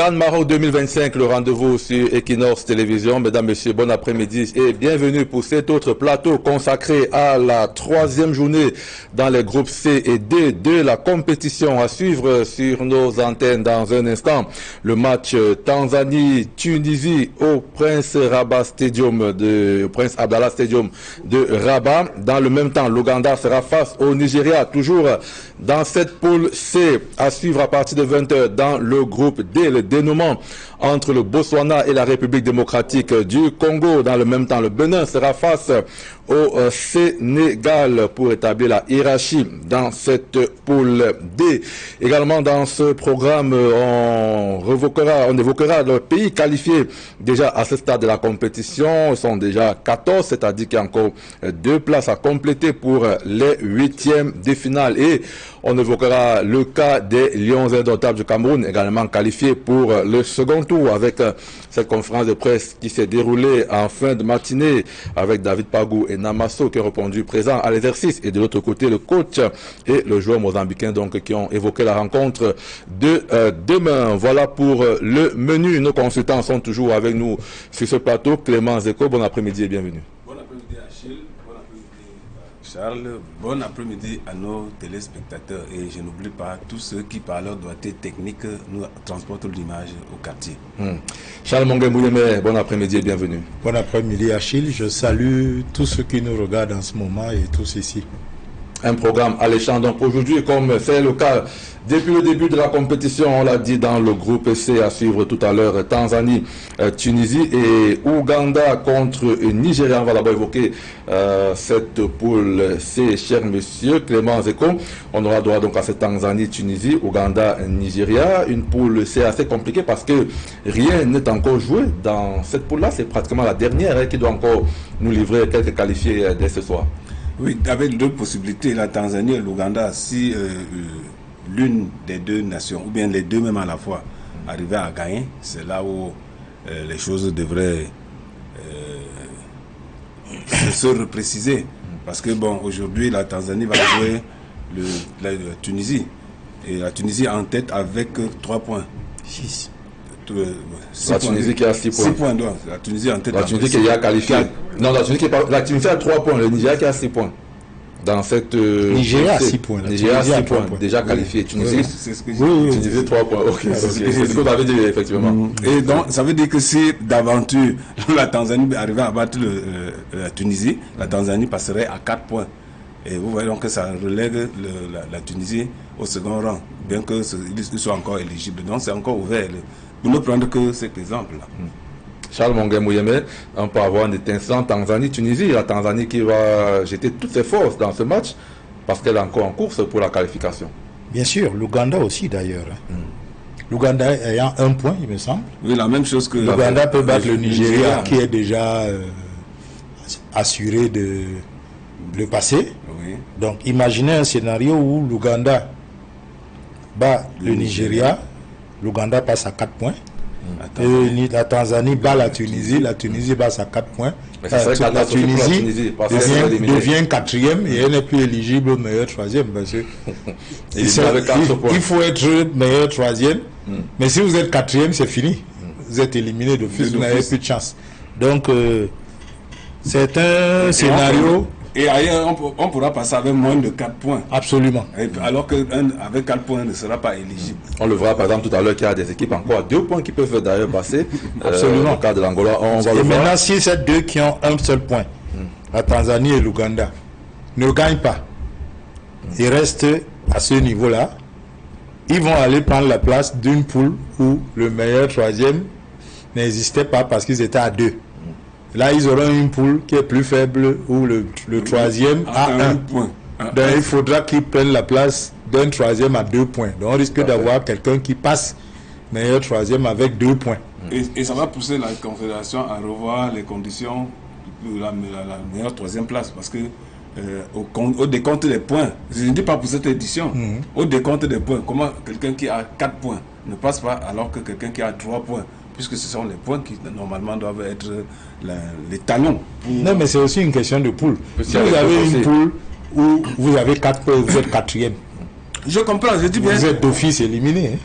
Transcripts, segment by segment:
CAN Maroc 2025, le rendez-vous sur Equinox Télévision. Mesdames, Messieurs, bon après-midi et bienvenue pour cet autre plateau consacré à la troisième journée dans les groupes C et D de la compétition. À suivre sur nos antennes dans un instant, le match Tanzanie-Tunisie au Prince Abdallah Stadium de Rabat. Dans le même temps, l'Ouganda sera face au Nigeria, toujours dans cette poule C. À suivre à partir de 20h dans le groupe D, le dénouement entre le Botswana et la République démocratique du Congo. Dans le même temps, le Bénin sera face au Sénégal pour établir la hiérarchie dans cette poule D. Également dans ce programme, on évoquera le pays qualifié déjà à ce stade de la compétition. Ils sont déjà 14, c'est-à-dire qu'il y a encore 2 places à compléter pour les 8e de finale. Et on évoquera le cas des Lions indomptables du Cameroun, également qualifiés pour le second tour, avec cette conférence de presse qui s'est déroulée en fin de matinée avec David Pagou et Namasso qui ont répondu présents à l'exercice, et de l'autre côté le coach et le joueur mozambicain donc qui ont évoqué la rencontre de demain. Voilà pour le menu. Nos consultants sont toujours avec nous sur ce plateau. Clément Zeko, bon après-midi et bienvenue. Bon après-midi Achille, bon après-midi Charles, bon après-midi à nos téléspectateurs, et je n'oublie pas tous ceux qui par leur doigté technique nous transportent l'image au quartier. Charles Monguembouyeme, bon après-midi et bienvenue. Bon après-midi Achille, je salue tous ceux qui nous regardent en ce moment et tous ici. Un programme alléchant donc aujourd'hui, comme c'est le cas depuis le début de la compétition, on l'a dit dans le groupe C. À suivre tout à l'heure Tanzanie, Tunisie et Ouganda contre Nigeria. On va d'abord évoquer cette poule C, cher monsieur Clément Zeko. On aura droit donc à cette Tanzanie, Tunisie, Ouganda, Nigeria. Une poule C assez compliquée parce que rien n'est encore joué dans cette poule-là. C'est pratiquement la dernière qui doit encore nous livrer quelques qualifiés dès ce soir. Oui, avec 2 possibilités, la Tanzanie et l'Ouganda. Si l'une des 2 nations, ou bien les 2 même à la fois, arrivaient à gagner, c'est là où les choses devraient se repréciser. Parce que bon, aujourd'hui, la Tanzanie va jouer la Tunisie. Et la Tunisie en tête avec 3 points. 6. La Tunisie qui a 6 points. 6 points, donc. La Tunisie en tête. La Tunisie qui a qualifié. Non, la Tunisie a 3 points. Le Nigeria qui a 6 points. Dans cette. Nigeria a 6 points. Nigeria a 6 points. Déjà qualifié. Tunisie. Oui, c'est ce que j'ai dit. Tunisie 3 points. Ok. C'est ce que vous avez dit, effectivement. Et donc, ça veut dire que si d'aventure la Tanzanie arrivait à battre la Tunisie, la Tanzanie passerait à 4 points. Et vous voyez donc que ça relègue la Tunisie au second rang, bien qu'ils soient encore éligibles. Donc, c'est encore ouvert. Pour ne prendre que cet exemple-là. Charles Monguembouyeme, on peut avoir un étincelant Tanzanie-Tunisie. La Tanzanie qui va jeter toutes ses forces dans ce match parce qu'elle est encore en course pour la qualification. Bien sûr, l'Ouganda aussi d'ailleurs. L'Ouganda ayant 1 point, il me semble. Oui, la même chose que... L'Ouganda peut battre le Nigeria qui est déjà assuré de le passer. Oui. Donc imaginez un scénario où l'Ouganda bat le Nigeria, l'Ouganda passe à 4 points. Et la Tanzanie bat la Tunisie passe à 4 points. La Tunisie devient 4e et elle n'est plus éligible au meilleur 3e. Parce que il faut être meilleur 3e, mais si vous êtes 4e, c'est fini. Vous êtes éliminé d'office, vous n'avez plus de chance. Donc, c'est un scénario. Et ailleurs, on pourra passer avec moins de 4 points. Absolument. Alors qu'avec 4 points, ne sera pas éligible. On le verra par exemple tout à l'heure qu'il y a des équipes encore à 2 points qui peuvent d'ailleurs passer. Absolument. Au cas de l'Angola, on va et le maintenant, voir. si c'est 2 qui ont un seul point, la Tanzanie et l'Ouganda, ne gagnent pas, ils restent à ce niveau-là, ils vont aller prendre la place d'une poule où le meilleur 3e n'existait pas parce qu'ils étaient à 2. Là, ils auront une poule qui est plus faible où le 3e a 1 point. Donc, il faudra qu'ils prennent la place d'un 3e à 2 points. Donc, on risque d'avoir quelqu'un qui passe meilleur 3e avec 2 points. Et ça va pousser la Confédération à revoir les conditions pour la meilleure 3e place. Parce que au décompte des points, je ne dis pas pour cette édition, au décompte des points, comment quelqu'un qui a 4 points ne passe pas alors que quelqu'un qui a 3 points, puisque ce sont les points qui normalement doivent être les talons. Non, mais c'est aussi une question de poule. Si vous avez une poule où vous avez 4 points, vous êtes 4e. Je comprends, je dis bien. Vous êtes d'office éliminé.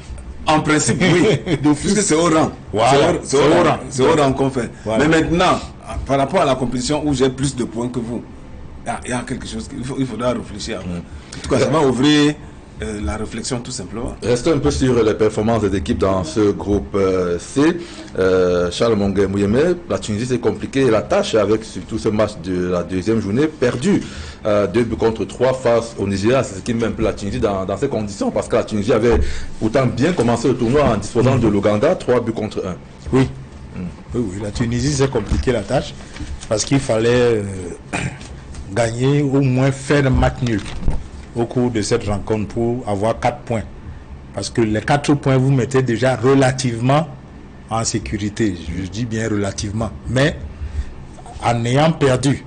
En principe, oui. Puisque c'est au rang. Voilà. C'est au rang qu'on fait. Voilà. Mais maintenant, par rapport à la compétition où j'ai plus de points que vous, il y a quelque chose qu'il faudra réfléchir. En tout cas, ça va ouvrir la réflexion tout simplement. Restons un peu sur les performances des équipes dans ce groupe C. Charles Mongué-Mouyemé, la Tunisie c'est compliqué la tâche avec surtout ce match de la deuxième journée perdu 2 buts contre 3 face au Nigeria. C'est ce qui met un peu la Tunisie dans ces conditions parce que la Tunisie avait pourtant bien commencé le tournoi en disposant de l'Ouganda 3 buts contre 1. Oui. Oui, la Tunisie c'est compliqué la tâche parce qu'il fallait gagner, au moins faire un match nul au cours de cette rencontre pour avoir 4 points. Parce que les 4 points vous mettez déjà relativement en sécurité. Je dis bien relativement. Mais en ayant perdu,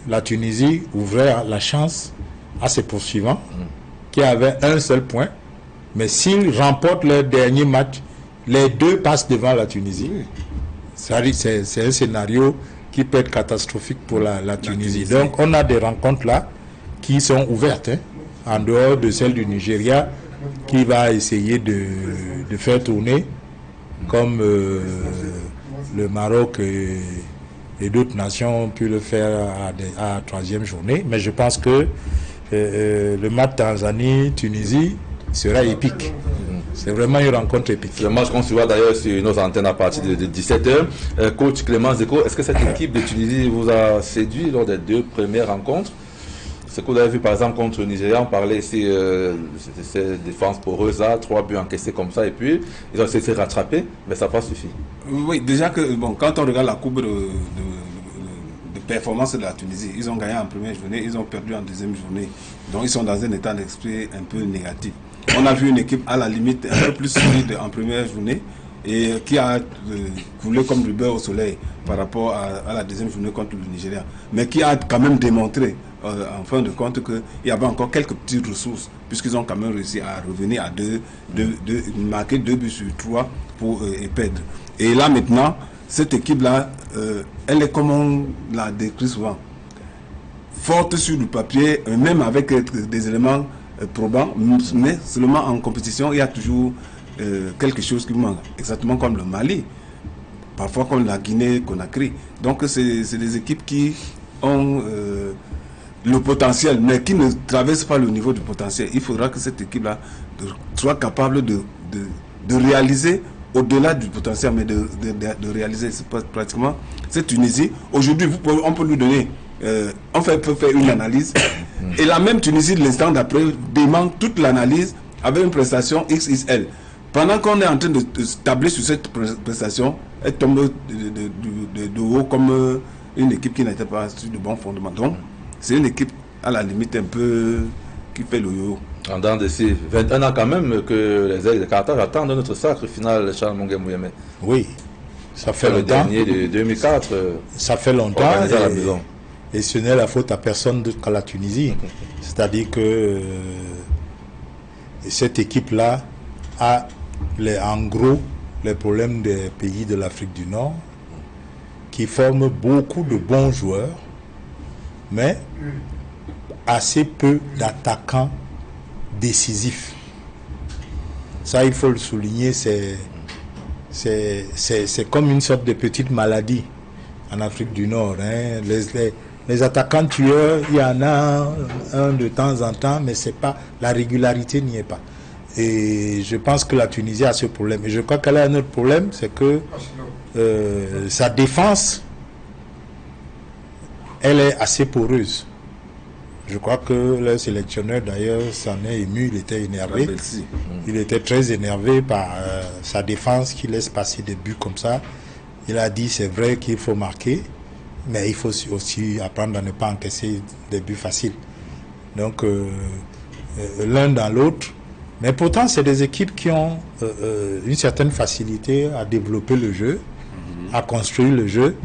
la Tunisie ouvrait la chance à ses poursuivants qui avaient un seul point. Mais s'ils remportent leur dernier match, les deux passent devant la Tunisie. C'est un scénario qui peut être catastrophique pour la Tunisie. Donc on a des rencontres là qui sont ouvertes, en dehors de celle du Nigeria, qui va essayer de faire tourner, comme le Maroc et d'autres nations ont pu le faire à la troisième journée. Mais je pense que le match Tanzanie-Tunisie sera épique. C'est vraiment une rencontre épique. Le match qu'on suivra d'ailleurs sur nos antennes à partir de 17h. Coach Clément Zeko, est-ce que cette équipe de Tunisie vous a séduit lors des 2 premières rencontres? Ce que vous avez vu par exemple contre le Nigeria, on parlait ici de ces défenses poreuses là, 3 buts encaissés comme ça, et puis ils ont essayé de se rattraper, mais ça n'a pas suffi. Oui, déjà que quand on regarde la courbe de performance de la Tunisie, ils ont gagné en première journée, ils ont perdu en deuxième journée. Donc ils sont dans un état d'esprit un peu négatif. On a vu une équipe à la limite un peu plus solide en première journée et qui a coulé comme du beurre au soleil par rapport à la deuxième journée contre le Nigeria. Mais qui a quand même démontré en fin de compte qu'il y avait encore quelques petites ressources puisqu'ils ont quand même réussi à revenir à marquer 2 buts sur 3 pour perdre. Et là maintenant, cette équipe-là, elle est comme on l'a décrit souvent, forte sur le papier, même avec des éléments probants, mais seulement en compétition, il y a toujours quelque chose qui manque, exactement comme le Mali, parfois comme la Guinée-Conakry. Donc c'est des équipes qui ont le potentiel, mais qui ne traversent pas le niveau du potentiel. Il faudra que cette équipe-là soit capable de réaliser au-delà du potentiel, mais de réaliser. C'est pratiquement cette Tunisie. Aujourd'hui, on peut lui donner, on peut faire une analyse, et la même Tunisie, l'instant d'après, dément toute l'analyse avec une prestation XXL. Pendant qu'on est en train de tabler sur cette prestation, elle tombe de haut comme une équipe qui n'était pas sur de bons fondements. Donc, c'est une équipe à la limite un peu qui fait le yo. En dents de ces 21 ans quand même que les Aigles de Carthage attendent notre sacre final, Charles Mongué-Mouyemé. Oui, ça fait longtemps. Le dernier de 2004. Ça fait longtemps. À la maison. Et ce n'est la faute à personne d'autre qu'à la Tunisie. C'est-à-dire que cette équipe-là a en gros les problèmes des pays de l'Afrique du Nord qui forment beaucoup de bons joueurs, mais assez peu d'attaquants décisifs. Ça, il faut le souligner, c'est comme une sorte de petite maladie en Afrique du Nord. Hein. Les attaquants tueurs, il y en a un de temps en temps, mais c'est pas, la régularité n'y est pas. Et je pense que la Tunisie a ce problème. Et je crois qu'elle a un autre problème, c'est que sa défense, elle est assez poreuse. Je crois que le sélectionneur d'ailleurs s'en est ému, il était énervé. Il était très énervé par sa défense qui laisse passer des buts comme ça. Il a dit c'est vrai qu'il faut marquer, mais il faut aussi apprendre à ne pas encaisser des buts faciles. Donc l'un dans l'autre. Mais pourtant c'est des équipes qui ont une certaine facilité à développer le jeu, à construire le jeu.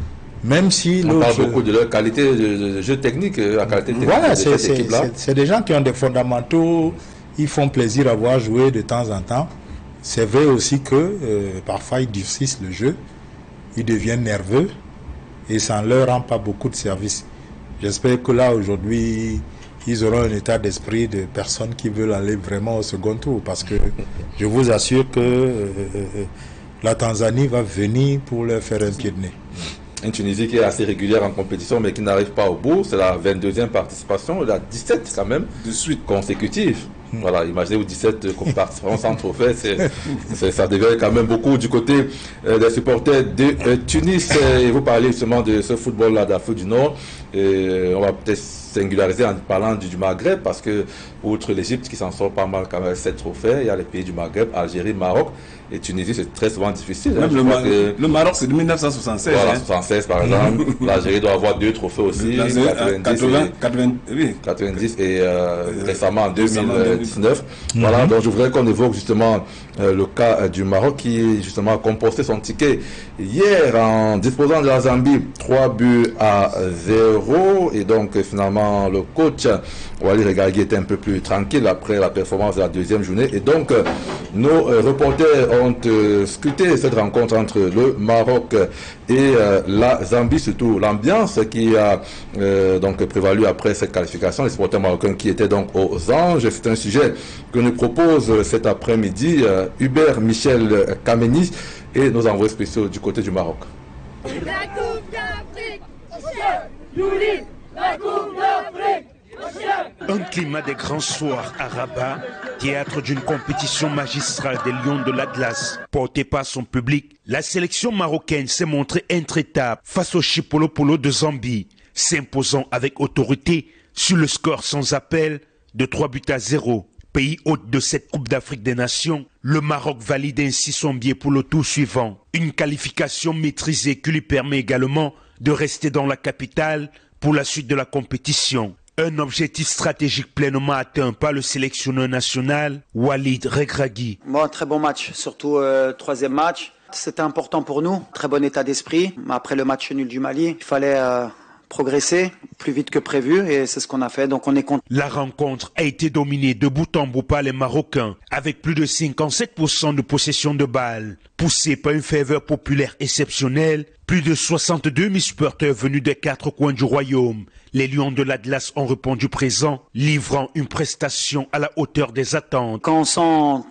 Même si on parle beaucoup de leur qualité de jeu technique, la qualité technique de cette équipe-là. C'est des gens qui ont des fondamentaux, ils font plaisir à voir jouer de temps en temps. C'est vrai aussi que parfois ils durcissent le jeu, ils deviennent nerveux et ça ne leur rend pas beaucoup de service. J'espère que là aujourd'hui, ils auront un état d'esprit de personnes qui veulent aller vraiment au second tour. Parce que je vous assure que la Tanzanie va venir pour leur faire un pied de nez. Une Tunisie qui est assez régulière en compétition mais qui n'arrive pas au bout. C'est la 22e participation, la 17 quand même, de suite consécutive. Voilà, imaginez-vous 17 participations sans trophée, ça devient quand même beaucoup du côté des supporters de Tunis. Et vous parlez justement de ce football-là d'Afrique du Nord. Et on va peut-être singulariser en parlant du Maghreb parce que, outre l'Égypte qui s'en sort pas mal quand même 7 trophées, il y a les pays du Maghreb, Algérie, Maroc et Tunisie, c'est très souvent difficile. Même le Maroc, c'est de 1976. Voilà, 1976 par exemple. L'Algérie doit avoir 2 trophées aussi. 90 et récemment en 2019. Voilà, donc je voudrais qu'on évoque justement le cas du Maroc qui justement a composté son ticket hier en disposant de la Zambie 3-0 et donc finalement le coach Walid Regragui était un peu plus tranquille après la performance de la deuxième journée et donc nos reporters ont scruté cette rencontre entre le Maroc et la Zambie, surtout l'ambiance qui a donc prévalu après cette qualification, les supporters marocains qui étaient donc aux anges. C'est un sujet que nous propose cet après-midi Hubert Michel Kameni et nos envoyés spéciaux du côté du Maroc. La Coupe d'Afrique, nous livre la Coupe d'Afrique. Un climat des grands soirs à Rabat, théâtre d'une compétition magistrale des Lions de l'Atlas. Portée par son public, la sélection marocaine s'est montrée intraitable face au Chipolopolo de Zambie, s'imposant avec autorité sur le score sans appel de 3-0. Pays hôte de cette Coupe d'Afrique des Nations, le Maroc valide ainsi son billet pour le tour suivant. Une qualification maîtrisée qui lui permet également de rester dans la capitale pour la suite de la compétition. Un objectif stratégique pleinement atteint par le sélectionneur national, Walid Regragui. Bon, très bon match, surtout troisième match. C'était important pour nous, très bon état d'esprit. Après le match nul du Mali, il fallait progresser plus vite que prévu et c'est ce qu'on a fait, donc on est content. La rencontre a été dominée de bout en bout par les Marocains, avec plus de 57% de possession de balles. Poussé par une ferveur populaire exceptionnelle, plus de 62 000 supporters venus des 4 coins du royaume. Les Lions de l'Atlas ont répondu présent, livrant une prestation à la hauteur des attentes. Quand on sent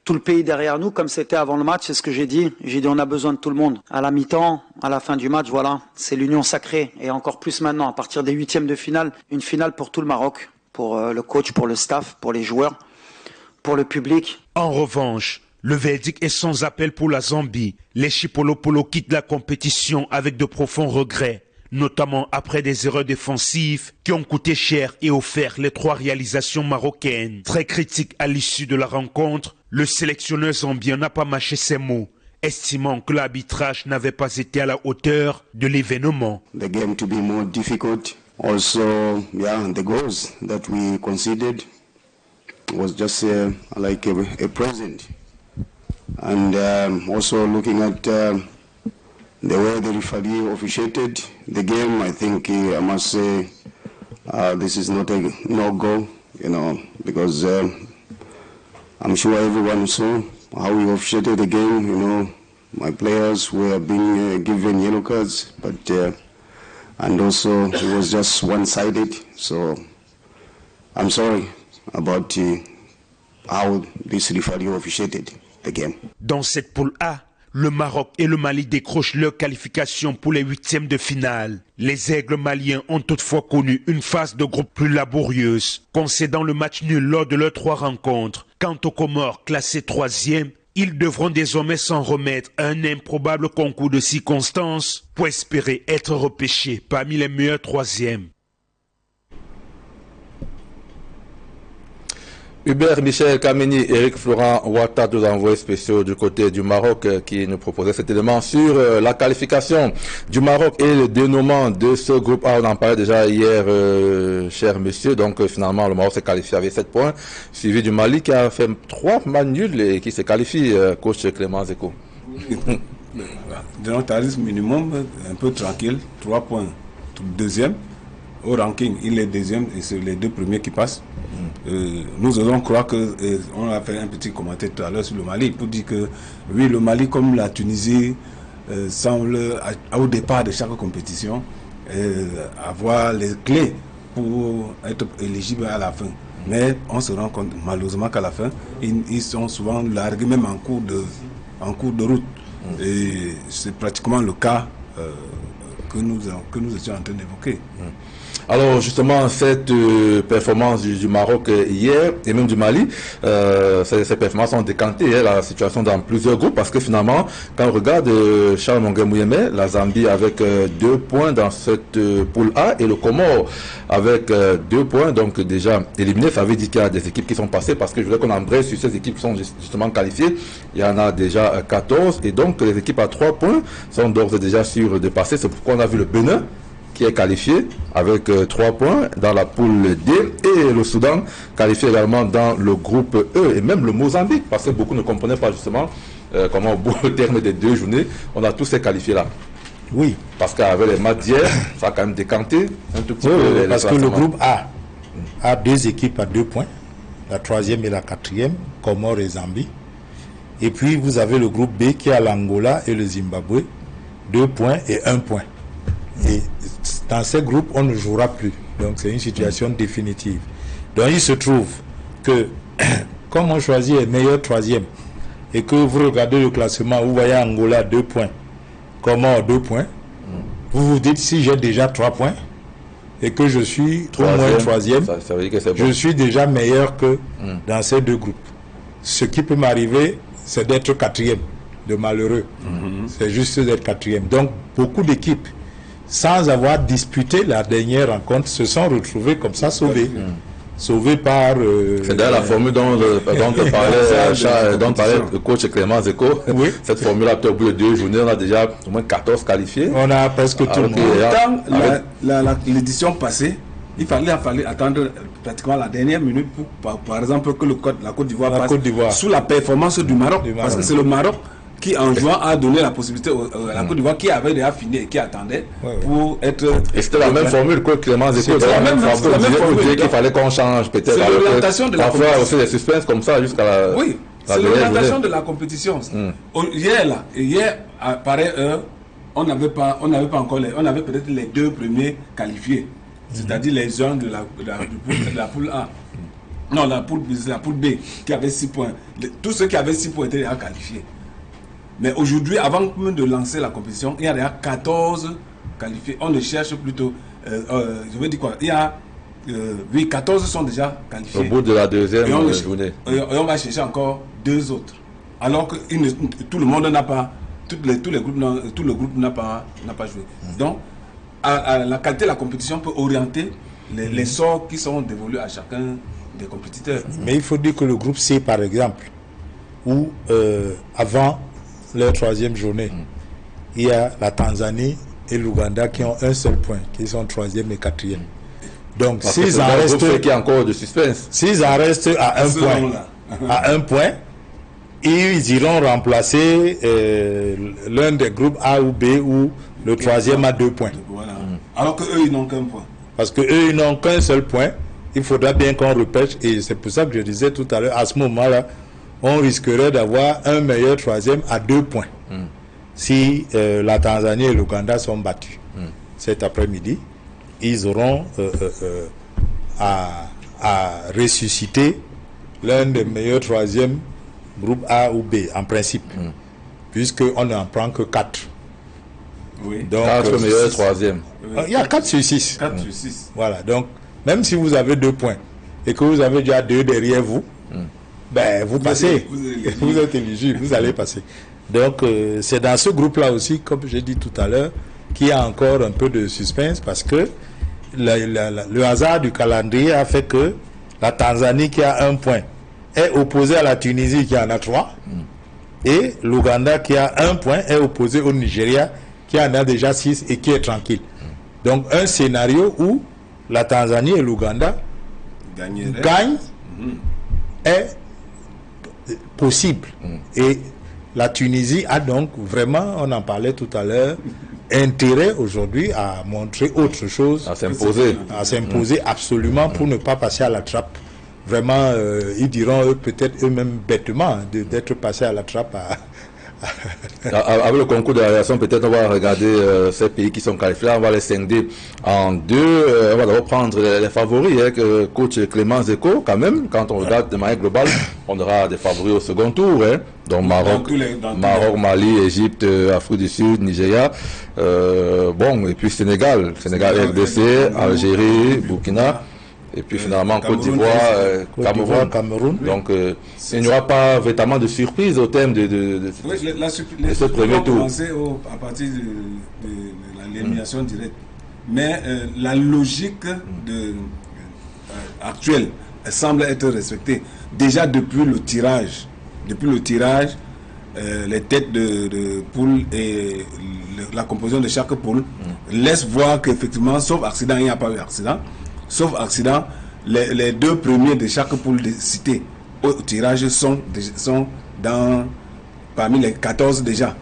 tout le pays derrière nous, comme c'était avant le match, c'est ce que j'ai dit. J'ai dit on a besoin de tout le monde. À la mi-temps, à la fin du match, voilà, c'est l'union sacrée. Et encore plus maintenant, à partir des 8e de finale, une finale pour tout le Maroc, pour le coach, pour le staff, pour les joueurs, pour le public. En revanche, le verdict est sans appel pour la Zambie. Les Chipolopolo quittent la compétition avec de profonds regrets, notamment après des erreurs défensives qui ont coûté cher et offert les 3 réalisations marocaines. Très critique à l'issue de la rencontre, le sélectionneur zambien n'a pas mâché ses mots, estimant que l'arbitrage n'avait pas été à la hauteur de l'événement. The game to be more difficult. Also, the goals that we conceded was just like a present. And also looking at the way the referee officiated the game, I think I must say this is not a no-go, because I'm sure everyone saw how we officiated the game. My players were being given yellow cards, but and also it was just one-sided. So I'm sorry about how this referee officiated the game. Dans cette poule A, le Maroc et le Mali décrochent leur qualification pour les 8e de finale. Les Aigles maliens ont toutefois connu une phase de groupe plus laborieuse, concédant le match nul lors de leurs 3 rencontres. Quant aux Comores classés 3e, ils devront désormais s'en remettre à un improbable concours de circonstances pour espérer être repêchés parmi les meilleurs 3e. Hubert Michel Kameni, Eric Florent Ouattara, deux envoyés spéciaux du côté du Maroc qui nous proposaient cet élément sur la qualification du Maroc et le dénouement de ce groupe A. On en parlait déjà hier, cher monsieur. Donc finalement, le Maroc s'est qualifié avec 7 points, suivi du Mali qui a fait 3 matchs nuls et qui se qualifie, coach Clément Zeko. Donc, tarif minimum, un peu tranquille, 3 points. Deuxième, au ranking, il est deuxième et c'est les 2 premiers qui passent. Nous allons croire que on a fait un petit commentaire tout à l'heure sur le Mali pour dire que oui, le Mali comme la Tunisie semble au départ de chaque compétition avoir les clés pour être éligibles à la fin. Mais on se rend compte malheureusement qu'à la fin, ils sont souvent largués même en cours de route. Et c'est pratiquement le cas que nous étions en train d'évoquer. Alors justement, cette performance du Maroc hier et même du Mali, ces performances ont décanté la situation dans plusieurs groupes parce que finalement, quand on regarde Charles Mongué-Mouyemé, la Zambie avec 2 points dans cette poule A et le Comore avec 2 points, donc déjà éliminé, ça veut dire qu'il y a des équipes qui sont passées parce que je voudrais qu'on embraye sur ces équipes qui sont justement qualifiées. Il y en a déjà 14 et donc les équipes à 3 points sont d'ores et déjà sûres de passer. C'est pourquoi on a vu le Bénin qui est qualifié avec 3 points dans la poule D et le Soudan qualifié également dans le groupe E et même le Mozambique parce que beaucoup ne comprenaient pas justement comment au terme des 2 journées on a tous ces qualifiés là. Oui. Parce qu'avec les matchs d'hier, ça a quand même décanté un tout petit peu. Parce que le groupe A a 2 équipes à 2 points, la 3e et la 4e, Comores et Zambie. Et puis vous avez le groupe B qui a l'Angola et le Zimbabwe, 2 points et 1 point. Et dans ces groupes, on ne jouera plus. Donc c'est une situation définitive. Donc il se trouve que, comme on choisit les meilleurs 3e, et que vous regardez le classement, vous voyez Angola 2 points, Comores 2 points, vous vous dites si j'ai déjà 3 points, et que je suis au moins 3e, ça veut dire que c'est bon. Je suis déjà meilleur que dans ces 2 groupes. Ce qui peut m'arriver, c'est d'être 4e, de malheureux. C'est juste d'être 4e. Donc beaucoup d'équipes, sans avoir disputé la dernière rencontre, se sont retrouvés comme ça sauvés. Sauvés par... c'est d'ailleurs la formule dont parlait le coach Clément Zeko. Oui. Cette formule-là, au bout de 2 journées, on a déjà au moins 14 qualifiés. On a presque tout le monde. Dans l'édition passée, il fallait attendre pratiquement la dernière minute pour, par exemple, que la Côte d'Ivoire passe sous la performance du Maroc. Parce que c'est le Maroc qui en juin a donné la possibilité à la Côte d'Ivoire qui avait déjà fini et qui attendait pour être... Et c'était la même formule que Clément Zeko. C'était la même formule qu'il fallait qu'on change peut-être. C'est l'orientation de la compétition. Parfois aussi des suspens comme ça jusqu'à la... Oui, c'est l'orientation de la compétition. Hier, à pareille heure, on n'avait pas encore on avait peut-être les 2 premiers qualifiés. C'est-à-dire les gens de la poule A. Non, la poule B qui avait 6 points. Tous ceux qui avaient 6 points étaient déjà qualifiés. Mais aujourd'hui, avant même de lancer la compétition, il y a déjà 14 qualifiés. On le cherche plutôt. Je veux dire quoi? Il y a 14 sont déjà qualifiés. Au bout de la 2e journée. Et on va chercher encore 2 autres. Alors que tout le monde n'a pas, tout le groupe n'a pas joué. Donc, la qualité de la compétition peut orienter les sorts qui sont dévolus à chacun des compétiteurs. Mais il faut dire que le groupe C, par exemple, où avant leur 3e journée, il y a la Tanzanie et l'Ouganda qui ont un seul point, qui sont 3e et 4e. Donc s'ils en restent, qui a encore de suspense. S'ils en restent à un point, ils iront remplacer l'un des groupes A ou B où le 3e a 2 points. Voilà. Alors qu'eux, ils n'ont qu'un point. Parce qu'eux, ils n'ont qu'un seul point. Il faudra bien qu'on repêche. Et c'est pour ça que je disais tout à l'heure, à ce moment-là, on risquerait d'avoir un meilleur 3e à 2 points. Si la Tanzanie et l'Ouganda sont battus cet après-midi, ils auront à ressusciter l'un des meilleurs 3e groupe A ou B, en principe, puisqu'on n'en prend que 4. Oui. Donc, 4 meilleurs 3e. Il y a 4 sur 6. 4 sur 6. Voilà, donc, même si vous avez 2 points et que vous avez déjà 2 derrière vous, ben, vous passez. Vous êtes éligible, vous allez passer. Donc, c'est dans ce groupe-là aussi, comme j'ai dit tout à l'heure, qu'il y a encore un peu de suspense parce que le hasard du calendrier a fait que la Tanzanie qui a 1 point est opposée à la Tunisie qui en a 3 et l'Ouganda qui a 1 point est opposé au Nigeria qui en a déjà 6 et qui est tranquille. Donc un scénario où la Tanzanie et l'Ouganda gagnent est possible. Et la Tunisie a donc vraiment, on en parlait tout à l'heure, intérêt aujourd'hui à montrer autre chose. À s'imposer. À s'imposer absolument pour ne pas passer à la trappe. Vraiment, ils diront peut-être eux-mêmes bêtement d'être passés à la trappe Avec le concours de la réaction, peut-être on va regarder ces pays qui sont qualifiés. On va les scinder en deux. On va d'abord prendre les favoris. Hein, coach Clément Zeko, quand même, quand on regarde de manière globale, on aura des favoris au second tour. Hein. Donc Maroc, Mali, Égypte, Afrique du Sud, Nigeria. Bon, et puis Sénégal, RDC, Algérie, Burkina. Et puis finalement Côte d'Ivoire, Cameroun. Donc il n'y aura pas véritablement de surprise au thème de ce premier tour. À partir de l'élimination directe. Mais la logique actuelle semble être respectée. Déjà depuis le tirage, les têtes de poule et la composition de chaque poule laissent voir qu'effectivement, sauf accident, il n'y a pas eu accident. Sauf accident, les deux premiers de chaque poule cités au tirage sont parmi les 14 déjà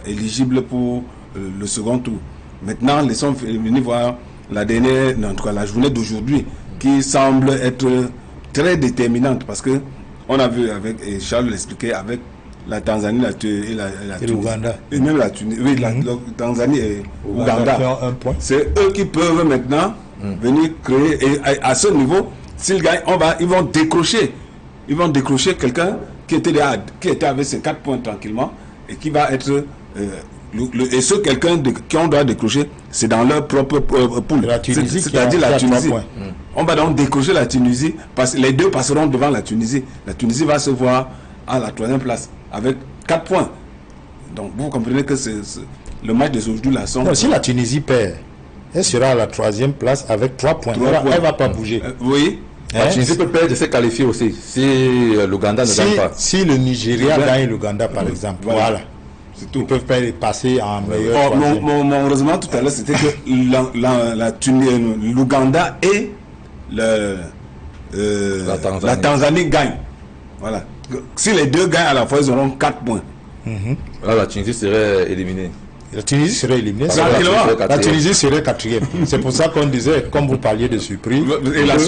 éligibles pour le second tour. Maintenant, ils sont venus voir la journée d'aujourd'hui qui semble être très déterminante parce que on a vu et Charles l'expliquait avec la Tanzanie et l'Ouganda. Et même la Tunisie. Oui, la Tanzanie et l'Ouganda. C'est eux qui peuvent maintenant venir créer. Et à ce niveau, s'ils gagnent, ils vont décrocher. Ils vont décrocher quelqu'un qui était avec ses 4 points tranquillement et qui va être. Et ce quelqu'un qu'on doit décrocher, c'est dans leur propre poule. C'est-à-dire la Tunisie. On va donc décrocher la Tunisie parce que les deux passeront devant la Tunisie. La Tunisie va se voir à la 3e place avec 4 points. Donc vous comprenez que le match d'aujourd'hui là sont. Non, si la Tunisie perd, elle sera à la 3e place avec 3 points. Elle ne va pas bouger. Oui. La Tunisie peut perdre, se qualifier aussi si l'Ouganda ne gagne pas. Si le Nigeria gagne l'Ouganda par exemple, voilà. Ils ne peuvent pas passer en meilleur. Heureusement tout à l'heure c'était que l'Ouganda et la Tanzanie gagnent. Voilà. Si les deux gagnent à la fois, ils auront 4 points. Là, la Tunisie serait éliminée. La Tunisie serait éliminée. La Tunisie serait 4e. C'est pour ça qu'on disait, comme vous parliez de surprise, et la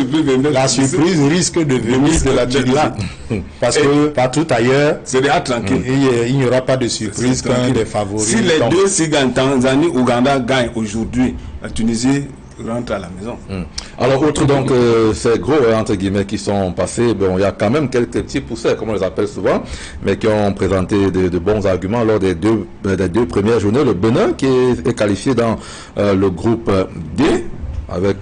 surprise risque de venir de la Tunisie. Parce que partout ailleurs, c'est déjà tranquille. Il n'y aura pas de surprise qu'un des favoris. Si les deux, si gagnent, Tanzanie, Ouganda gagnent aujourd'hui, la Tunisie rentre à la maison. Alors, outre donc ces gros entre guillemets qui sont passés, bon, il y a quand même quelques petits pousseurs, comme on les appelle souvent, mais qui ont présenté de bons arguments lors des deux premières journées. Le Bénin qui est qualifié dans le groupe D avec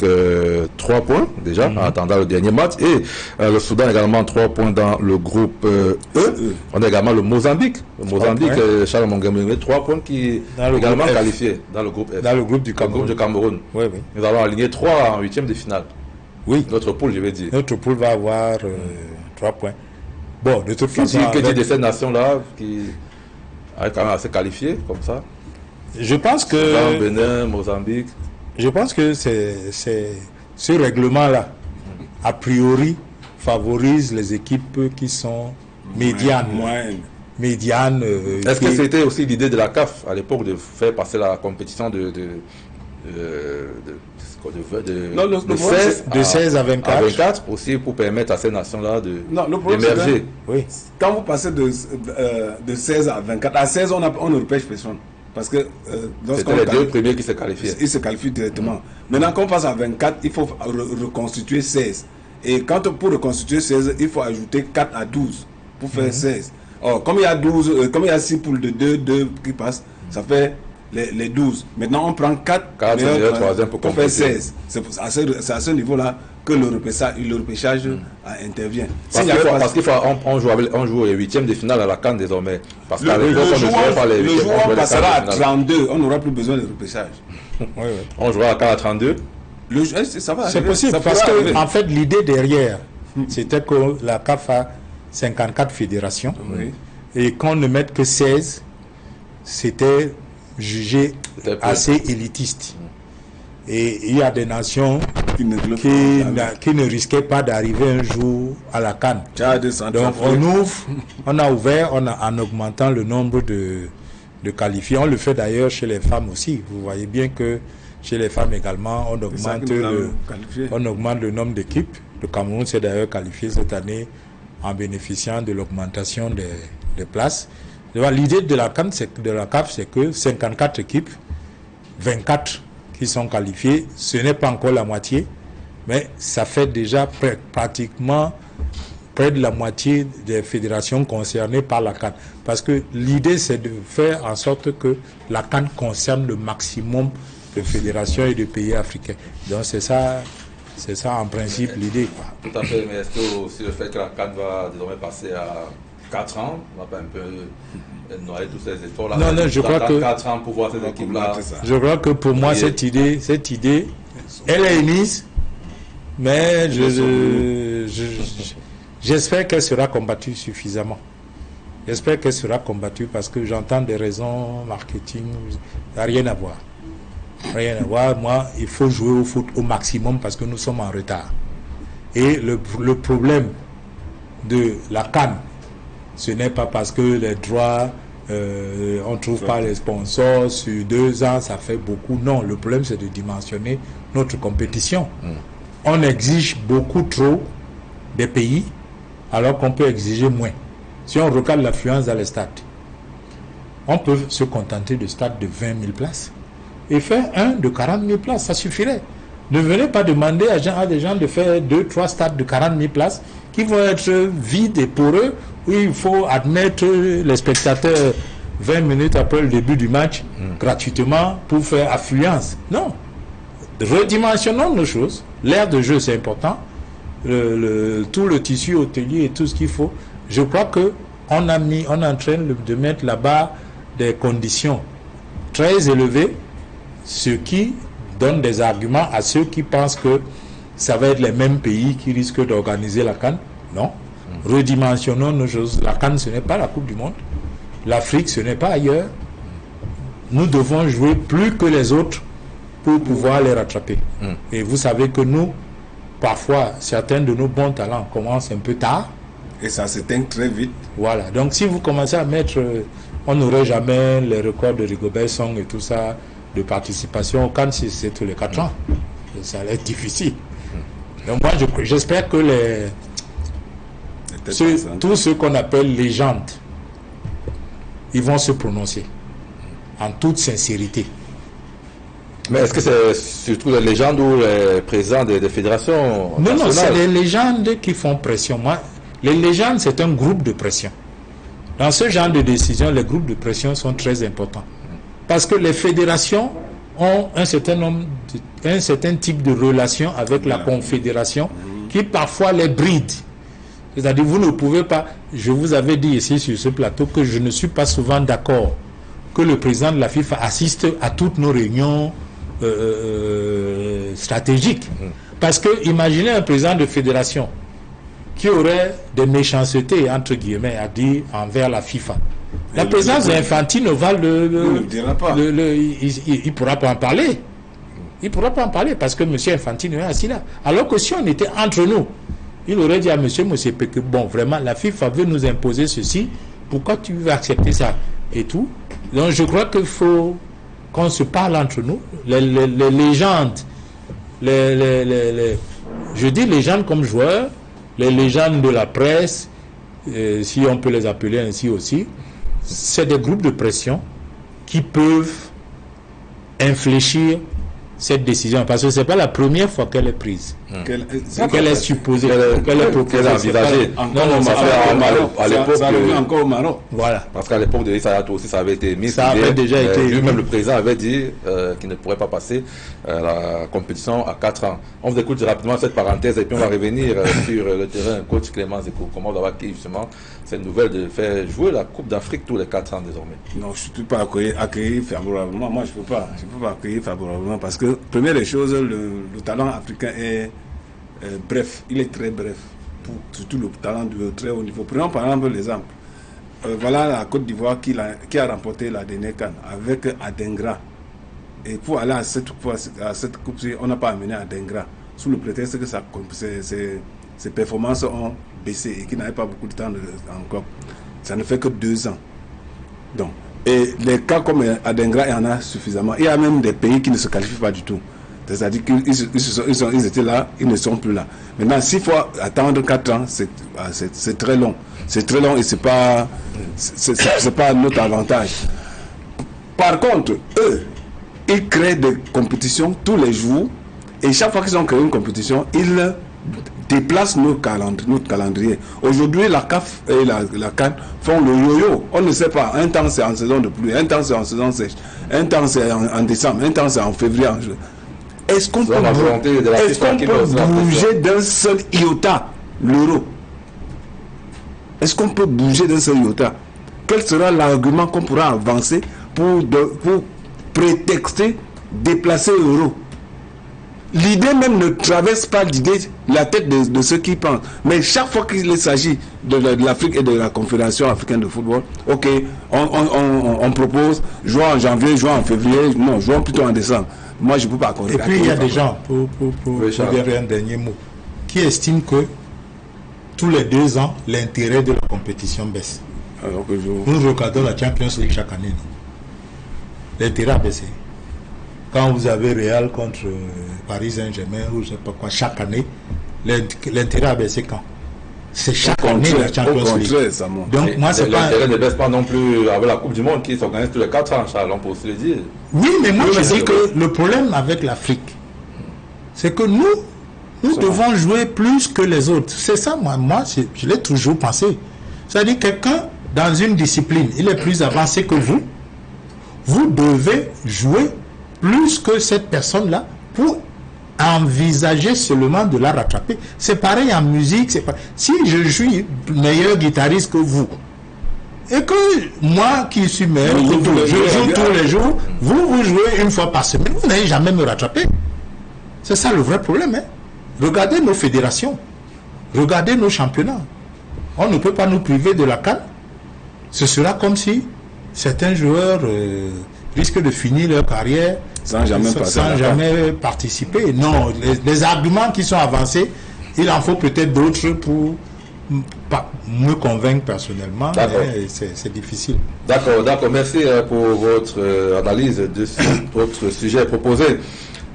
3 points déjà en attendant le dernier match, et le Soudan également 3 points dans le groupe E. On a également le Mozambique. Charles Mongamé, 3 points qui est également qualifié dans le groupe F. Dans le groupe du Cameroun. Oui. Nous allons aligner 3 en 8e de finale. Oui. Notre poule, je vais dire. Notre poule va avoir 3 points. Bon, de toute façon. Que dire de ces nations-là qui arrivent quand même à se qualifier comme ça? Je pense que. Soudan, Bénin, Mozambique. Je pense que ce règlement-là, a priori, favorise les équipes qui sont médianes. Médianes. Est-ce que c'était aussi l'idée de la CAF à l'époque de faire passer la compétition de 16 à 24 aussi pour permettre à ces nations-là d'émerger? Oui. Quand vous passez de 16 à 24, à 16 on ne repêche personne. Parce que c'était les deux premiers qui se qualifient. Ils se qualifient directement. Maintenant, quand on passe à 24, il faut reconstituer 16. Et pour reconstituer 16, il faut ajouter 4 à 12 pour faire 16. Or, comme il y a 12, comme il y a 6 poules de 2 qui passent, ça fait les 12. Maintenant, on prend 4 meilleurs troisième pour faire 16. C'est à ce niveau-là que le repêchage intervient. Parce qu'il faut on joue les 8e de finale à la CAN désormais. Parce le jour où on passera à 32, on n'aura plus besoin de repêchage. On jouera à CAN à 32. Ça va. C'est possible parce que en fait l'idée derrière, c'était que la CAF a 54 fédérations et qu'on ne mette que 16, c'était jugé assez élitiste. Et il y a des nations qui ne risquaient pas d'arriver un jour à la CAN. Donc on a ouvert en augmentant le nombre de qualifiés. On le fait d'ailleurs chez les femmes aussi. Vous voyez bien que chez les femmes également, on augmente le nombre d'équipes. Le Cameroun s'est d'ailleurs qualifié cette année en bénéficiant de l'augmentation des places. L'idée de la CAN, c'est que 54 équipes, 24 qui sont qualifiées, ce n'est pas encore la moitié, mais ça fait déjà pratiquement près de la moitié des fédérations concernées par la CAN. Parce que l'idée, c'est de faire en sorte que la CAN concerne le maximum de fédérations et de pays africains. Donc c'est ça en principe l'idée. Tout à fait, mais est-ce que aussi le fait que la CAN va désormais passer à 4 ans, on va pas un peu noyer tous ces efforts-là? Non, je crois que 4 ans pour voir ces équipes-là. Je crois que pour moi, cette idée, elle est émise, mais j'espère qu'elle sera combattue suffisamment. J'espère qu'elle sera combattue parce que j'entends des raisons marketing, rien à voir. Rien à voir. Moi, il faut jouer au foot au maximum parce que nous sommes en retard. Et le problème de la CAN, ce n'est pas parce que les droits, on ne trouve pas les sponsors, sur 2 ans, ça fait beaucoup. Non, le problème, c'est de dimensionner notre compétition. On exige beaucoup trop des pays, alors qu'on peut exiger moins. Si on regarde l'affluence dans les stades, on peut se contenter de stades de 20 000 places et faire un de 40 000 places, ça suffirait. Ne venez pas demander à des gens de faire 2-3 stades de 40 000 places qui vont être vides et poreux, où il faut admettre les spectateurs 20 minutes après le début du match gratuitement pour faire affluence. Non. Redimensionnons nos choses. L'aire de jeu, c'est important. Tout le tissu hôtelier et tout ce qu'il faut. Je crois que on est en train de mettre là-bas des conditions très élevées, ce qui donne des arguments à ceux qui pensent que ça va être les mêmes pays qui risquent d'organiser la CAN. Non. Redimensionnons nos choses. La CAN, ce n'est pas la Coupe du Monde. L'Afrique, ce n'est pas ailleurs. Nous devons jouer plus que les autres pour pouvoir les rattraper. Et vous savez que nous, parfois, certains de nos bons talents commencent un peu tard. Et ça s'éteint très vite. Voilà. Donc, si vous commencez à mettre... on n'aurait jamais les records de Rigobert Song et tout ça, de participation au CAN, si c'est tous les 4 ans. Ça va être difficile. Donc, moi, j'espère que tous ceux qu'on appelle légendes, ils vont se prononcer en toute sincérité. Mais est-ce que c'est surtout les légendes ou les présidents des fédérations? Non, c'est les légendes qui font pression. Moi, les légendes, c'est un groupe de pression. Dans ce genre de décision, les groupes de pression sont très importants. Parce que les fédérations ont un certain type de relation avec la confédération qui parfois les bride. C'est-à-dire, vous ne pouvez pas... Je vous avais dit ici sur ce plateau que je ne suis pas souvent d'accord que le président de la FIFA assiste à toutes nos réunions stratégiques. Parce que, imaginez un président de fédération qui aurait des méchancetés, entre guillemets, à dire envers la FIFA. La présidence d'Infantino va il ne pourra pas en parler. Il ne pourra pas en parler parce que M. Infantino est assis là. Alors que si on était entre nous, il aurait dit à M. Mosepe que bon, vraiment, la FIFA veut nous imposer ceci, pourquoi tu veux accepter ça et tout. Donc je crois qu'il faut qu'on se parle entre nous. Les légendes, je dis légendes comme joueurs, les légendes de la presse, si on peut les appeler ainsi aussi, c'est des groupes de pression qui peuvent infléchir cette décision, parce que ce n'est pas la première fois qu'elle est prise. Qu'elle est supposée, qu'elle est proposée. Envisagée. À l'époque, ça arrivait encore au Maroc. Voilà. Parce qu'à l'époque de Issa Hayatou aussi, ça avait été mis. Ça avait déjà été. Lui-même, le président avait dit qu'il ne pourrait pas passer la compétition à 4 ans. On vous écoute rapidement cette parenthèse et puis on va revenir sur le terrain. Coach Clément Zeko, comment vous avez accueilli justement cette nouvelle de faire jouer la Coupe d'Afrique tous les 4 ans désormais? Non, je ne suis pas accueilli favorablement. Moi, je ne peux pas accueillir favorablement parce que, première des choses, le talent africain est bref, il est très bref, surtout le talent de très haut niveau. Prenons par exemple l'exemple. Voilà la Côte d'Ivoire qui a remporté la dernière CAN avec Adengra. Et pour aller à cette coupe, on n'a pas amené Adengra, sous le prétexte que ses performances ont baissé et qu'il n'avait pas beaucoup de temps encore. Ça ne fait que 2 ans. Donc, et les cas comme Adengra, il y en a suffisamment. Il y a même des pays qui ne se qualifient pas du tout. C'est-à-dire qu'ils étaient là, ils ne sont plus là. Maintenant, s'il faut attendre 4 ans, c'est très long. C'est très long et c'est pas c'est pas notre avantage. Par contre, eux, ils créent des compétitions tous les jours et chaque fois qu'ils ont créé une compétition, ils déplacent notre calendrier. Aujourd'hui, la CAF et la CAN font le yo-yo. On ne sait pas. Un temps c'est en saison de pluie, un temps c'est en saison sèche, un temps c'est en décembre, un temps c'est en février. Est-ce qu'on peut bouger d'un seul iota l'euro? Est-ce qu'on peut bouger d'un seul iota? Quel sera l'argument qu'on pourra avancer pour prétexter déplacer l'euro? L'idée même ne traverse pas la tête de ceux qui pensent. Mais chaque fois qu'il s'agit de l'Afrique et de la Confédération africaine de football, ok, on propose jouer en janvier, jouer en février, non, jouons plutôt en décembre. Moi, je ne peux pas accorder. Et puis, il y a des gens, pour dire un dernier mot, qui estiment que tous les 2 ans, l'intérêt de la compétition baisse. Alors nous regardons la Champions League chaque année. L'intérêt a baissé. Quand vous avez Real contre Paris Saint-Germain ou je ne sais pas quoi, chaque année, l'intérêt a baissé quand? C'est chaque année la Champions League. Donc moi, c'est pas... L'intérêt ne baisse pas non plus avec la Coupe du Monde qui s'organise tous les 4 ans, Charles, on peut aussi le dire. Oui, mais moi je dis que le problème avec l'Afrique, c'est que nous devons jouer plus que les autres. C'est ça, moi je l'ai toujours pensé. C'est-à-dire quelqu'un dans une discipline, il est plus avancé que vous. Vous devez jouer plus que cette personne-là pour envisager seulement de la rattraper. C'est pareil en musique. Si je suis meilleur guitariste que vous, et que moi qui suis meilleur, je joue tous les jours, vous jouez une fois par semaine, vous n'allez jamais me rattraper. C'est ça le vrai problème. Hein? Regardez nos fédérations, regardez nos championnats. On ne peut pas nous priver de la CAN. Ce sera comme si certains joueurs risquent de finir leur carrière sans jamais participer. Non, les arguments qui sont avancés, il en faut peut-être d'autres pour me convaincre personnellement, mais c'est difficile. D'accord. Merci pour votre analyse de votre sujet proposé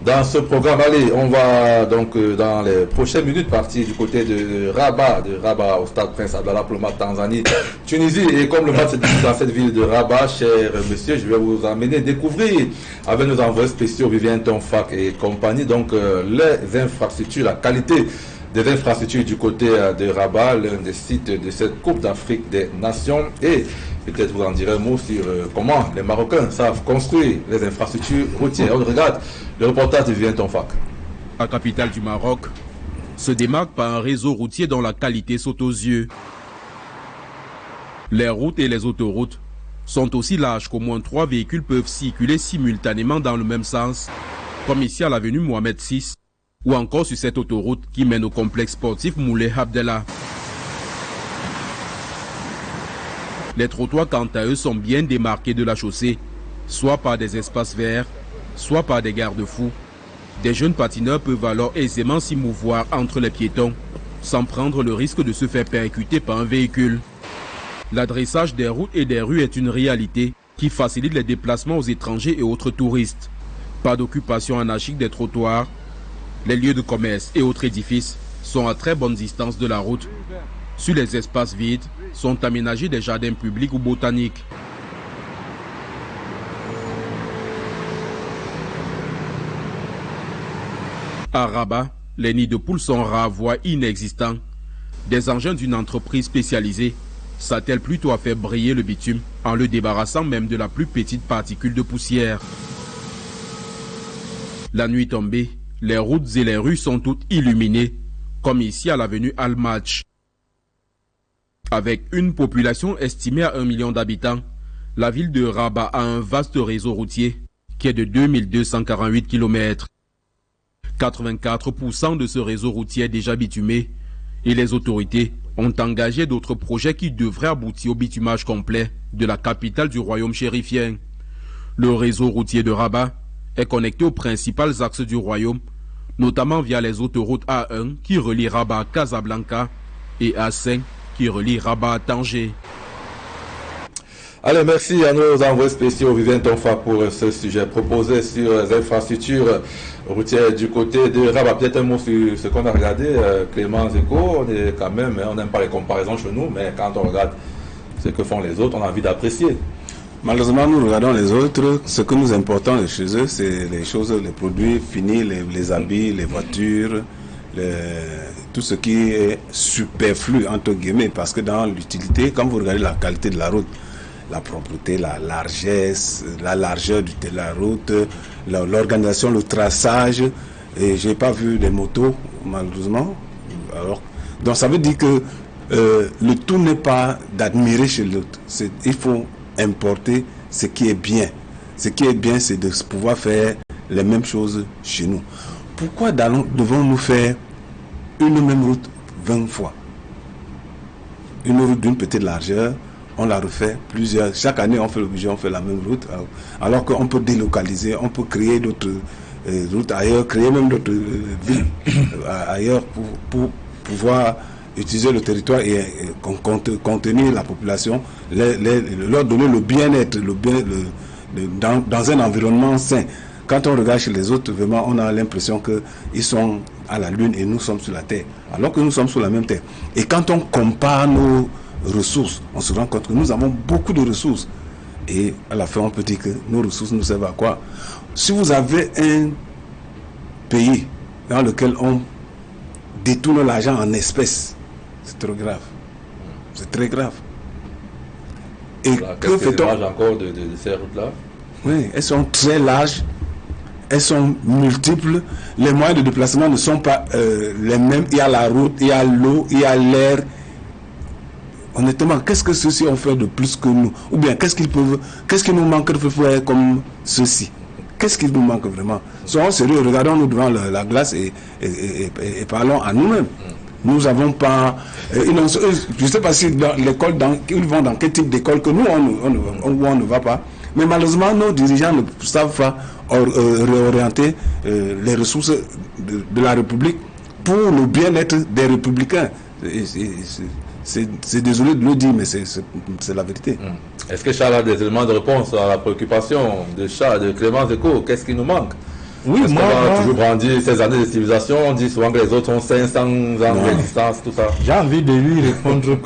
dans ce programme. Allez, on va donc dans les prochaines minutes partir du côté de Rabat au stade Prince Abdallah Plomat, Tanzanie, Tunisie. Et comme le match se discute dans cette ville de Rabat, cher monsieur, je vais vous amener découvrir avec nos envoyés spéciaux Vivien Tonfac et compagnie, donc les infrastructures, la qualité des infrastructures du côté de Rabat, l'un des sites de cette Coupe d'Afrique des Nations. Et peut-être vous en direz un mot sur comment les Marocains savent construire les infrastructures routières. On regarde le reportage de Vivien Tonfac. La capitale du Maroc se démarque par un réseau routier dont la qualité saute aux yeux. Les routes et les autoroutes sont aussi larges qu'au moins 3 véhicules peuvent circuler simultanément dans le même sens, comme ici à l'avenue Mohamed VI, ou encore sur cette autoroute qui mène au complexe sportif Moulay Abdellah. Les trottoirs, quant à eux, sont bien démarqués de la chaussée, soit par des espaces verts, soit par des garde-fous. Des jeunes patineurs peuvent alors aisément s'y mouvoir entre les piétons, sans prendre le risque de se faire percuter par un véhicule. L'adressage des routes et des rues est une réalité qui facilite les déplacements aux étrangers et autres touristes. Pas d'occupation anarchique des trottoirs. Les lieux de commerce et autres édifices sont à très bonne distance de la route. Sur les espaces vides sont aménagés des jardins publics ou botaniques. À Rabat, les nids de poules sont rares, voire inexistants. Des engins d'une entreprise spécialisée s'attellent plutôt à faire briller le bitume en le débarrassant même de la plus petite particule de poussière. La nuit tombée, les routes et les rues sont toutes illuminées, comme ici à l'avenue Al-Match. Avec une population estimée à 1 million d'habitants, la ville de Rabat a un vaste réseau routier qui est de 2248 km. 84% de ce réseau routier est déjà bitumé et les autorités ont engagé d'autres projets qui devraient aboutir au bitumage complet de la capitale du royaume chérifien. Le réseau routier de Rabat est connecté aux principaux axes du royaume, notamment via les autoroutes A1 qui relient Rabat à Casablanca et A5 qui relie Rabat à Tanger. Allez, merci à nos envoyés spéciaux Vivien Tonfa pour ce sujet proposé sur les infrastructures routières du côté de Rabat. Peut-être un mot sur ce qu'on a regardé, Clément Zeko. On est quand même, on n'aime pas les comparaisons chez nous, mais quand on regarde ce que font les autres, on a envie d'apprécier. Malheureusement, nous regardons les autres. Ce que nous importons de chez eux, c'est les choses, les produits finis, les habits, les voitures, tout ce qui est superflu, entre guillemets, parce que dans l'utilité, quand vous regardez la qualité de la route, la propreté, la largesse, la largeur de la route, l'organisation, le traçage, et j'ai pas vu des motos, malheureusement. Alors, donc ça veut dire que le tout n'est pas d'admirer chez l'autre. Il faut importer ce qui est bien. Ce qui est bien, c'est de pouvoir faire les mêmes choses chez nous. Pourquoi devons-nous faire une même route 20 fois? Une route d'une petite largeur, on la refait plusieurs. Chaque année, on fait le budget, on fait la même route. Alors qu'on peut délocaliser, on peut créer d'autres routes ailleurs, créer même d'autres villes ailleurs pour pouvoir utiliser le territoire et contenir la population, leur donner le bien-être, dans un environnement sain. Quand on regarde chez les autres, vraiment, on a l'impression qu'ils sont à la Lune et nous sommes sur la Terre, alors que nous sommes sur la même Terre. Et quand on compare nos ressources, on se rend compte que nous avons beaucoup de ressources. Et à la fin, on peut dire que nos ressources nous servent à quoi? Si vous avez un pays dans lequel on détourne l'argent en espèces, c'est trop grave. C'est très grave. Et que fait-on encore de ces routes-là? Oui, elles sont très larges, elles sont multiples, les moyens de déplacement ne sont pas les mêmes. Il y a la route, il y a l'eau, il y a l'air. Honnêtement, qu'est-ce que ceux-ci ont fait de plus que nous? Ou bien qu'est-ce qui nous manque de faire comme ceux-ci? Qu'est-ce qui nous manque vraiment? Soyons sérieux, regardons-nous devant la glace et parlons à nous-mêmes. Nous n'avons pas... je ne sais pas si dans l'école, ils vont dans quel type d'école que nous, on ne va pas. Mais malheureusement, nos dirigeants ne savent pas réorienter les ressources de la République pour le bien-être des républicains. C'est désolé de le dire, mais c'est la vérité. Est-ce que Charles a des éléments de réponse à la préoccupation de Clémence Eco? Qu'est-ce qui nous manque? Oui, moi, on a toujours brandi ces années de civilisation, on dit souvent que les autres ont 500 ans d'existence, tout ça. J'ai envie de lui répondre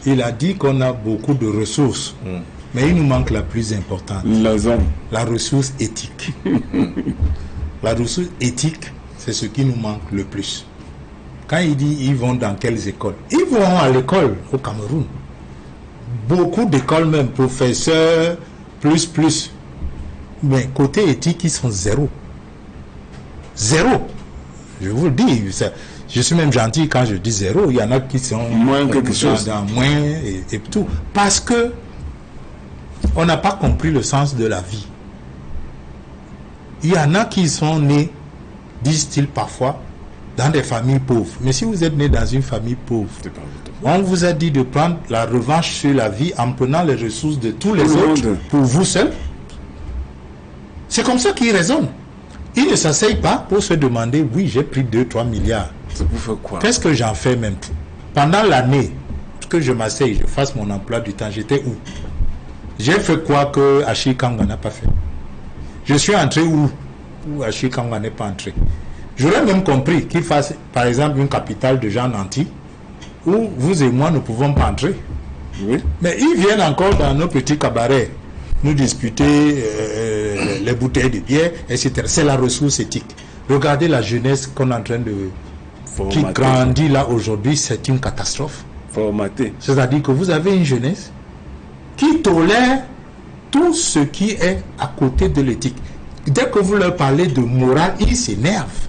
qu'il a dit qu'on a beaucoup de ressources, mais il nous manque la plus importante, la ressource éthique. La ressource éthique, c'est ce qui nous manque le plus. Quand il dit ils vont dans quelles écoles? Ils vont à l'école au Cameroun. Beaucoup d'écoles même, professeurs, plus. Mais côté éthique, ils sont zéro. Zéro. Je vous le dis. Je suis même gentil quand je dis zéro. Il y en a qui sont moins quelque chose. Dans moins et tout. Parce que on n'a pas compris le sens de la vie. Il y en a qui sont nés, disent-ils parfois, dans des familles pauvres. Mais si vous êtes né dans une famille pauvre, on vous a dit de prendre la revanche sur la vie en prenant les ressources de tous les autres pour vous seul. C'est comme ça qu'ils raisonnent. Ils ne s'asseyent pas pour se demander, oui, j'ai pris 2-3 milliards. C'est pour faire quoi? Qu'est-ce que j'en fais même? Pendant l'année que je m'asseye, je fasse mon emploi du temps, j'étais où? J'ai fait quoi que Achille Kanga n'a pas fait? Je suis entré où Achille Kanga n'est pas entré? J'aurais même compris qu'il fasse, par exemple, une capitale de gens nantis où vous et moi ne pouvons pas entrer. Oui. Mais ils viennent encore dans nos petits cabarets nous disputer les bouteilles de bière, etc. C'est la ressource éthique. Regardez la jeunesse qu'on est en train de... qui grandit là aujourd'hui, c'est une catastrophe. Formaté. C'est-à-dire que vous avez une jeunesse qui tolère tout ce qui est à côté de l'éthique. Dès que vous leur parlez de morale, ils s'énervent.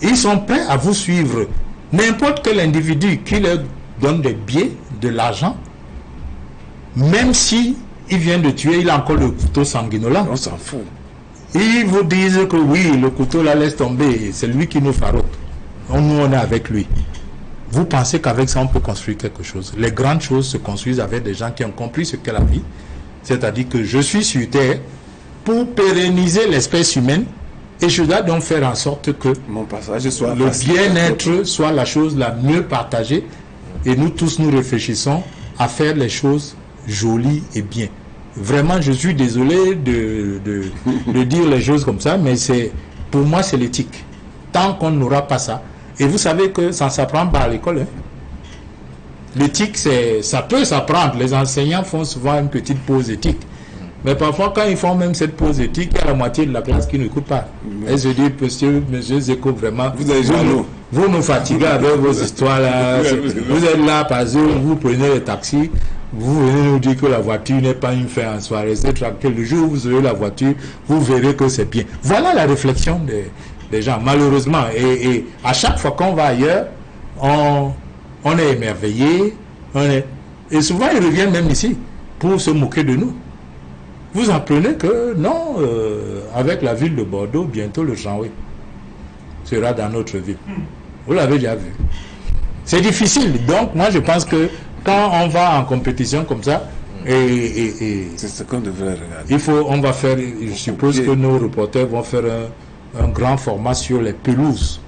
Ils sont prêts à vous suivre. N'importe quel individu qui leur donne des billets, de l'argent, même si il vient de tuer, il a encore le couteau sanguinolent. On s'en fout. Ils vous disent que oui, le couteau là laisse tomber, c'est lui qui nous farote. Nous, on est avec lui. Vous pensez qu'avec ça, on peut construire quelque chose? Les grandes choses se construisent avec des gens qui ont compris ce qu'est la vie. C'est-à-dire que je suis sur Terre pour pérenniser l'espèce humaine et je dois donc faire en sorte que mon passage soit le bien-être soit la chose la mieux partagée et nous tous nous réfléchissons à faire les choses jolies et bien. Vraiment, je suis désolé de dire les choses comme ça, mais pour moi, c'est l'éthique. Tant qu'on n'aura pas ça, et vous savez que ça ne s'apprend pas à l'école. Hein. l'éthique, ça peut s'apprendre. Les enseignants font souvent une petite pause éthique. Mais parfois, quand ils font même cette pause éthique, il y a la moitié de la classe qui n'écoute pas. Et je dis, monsieur Zeko, vraiment, vous nous fatiguez avec vos histoires là. Vous êtes là parce que vous prenez les taxis, vous venez nous dire que la voiture n'est pas une fin en soi. Restez tranquille. Le jour où vous aurez la voiture, vous verrez que c'est bien. Voilà la réflexion des gens, malheureusement. Et à chaque fois qu'on va ailleurs, on est émerveillé. Et souvent, ils reviennent même ici pour se moquer de nous. Vous apprenez que non, avec la ville de Bordeaux, bientôt le Janoué sera dans notre ville. Vous l'avez déjà vu. C'est difficile. Donc, moi, je pense que quand on va en compétition comme ça, c'est ce qu'on devrait regarder. On va faire, je suppose que nos reporters vont faire un grand format sur les pelouses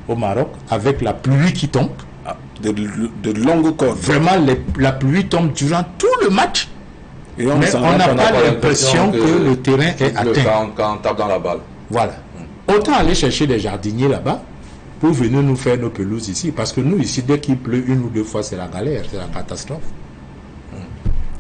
au Maroc, avec la pluie qui tombe. De longues cordes. Vraiment, la pluie tombe durant tout le match. Et mais on n'a pas l'impression que le terrain est atteint. Quand on tape dans la balle. Voilà. Autant aller chercher des jardiniers là-bas pour venir nous faire nos pelouses ici. Parce que nous, ici, dès qu'il pleut une ou deux fois, c'est la galère, c'est la catastrophe.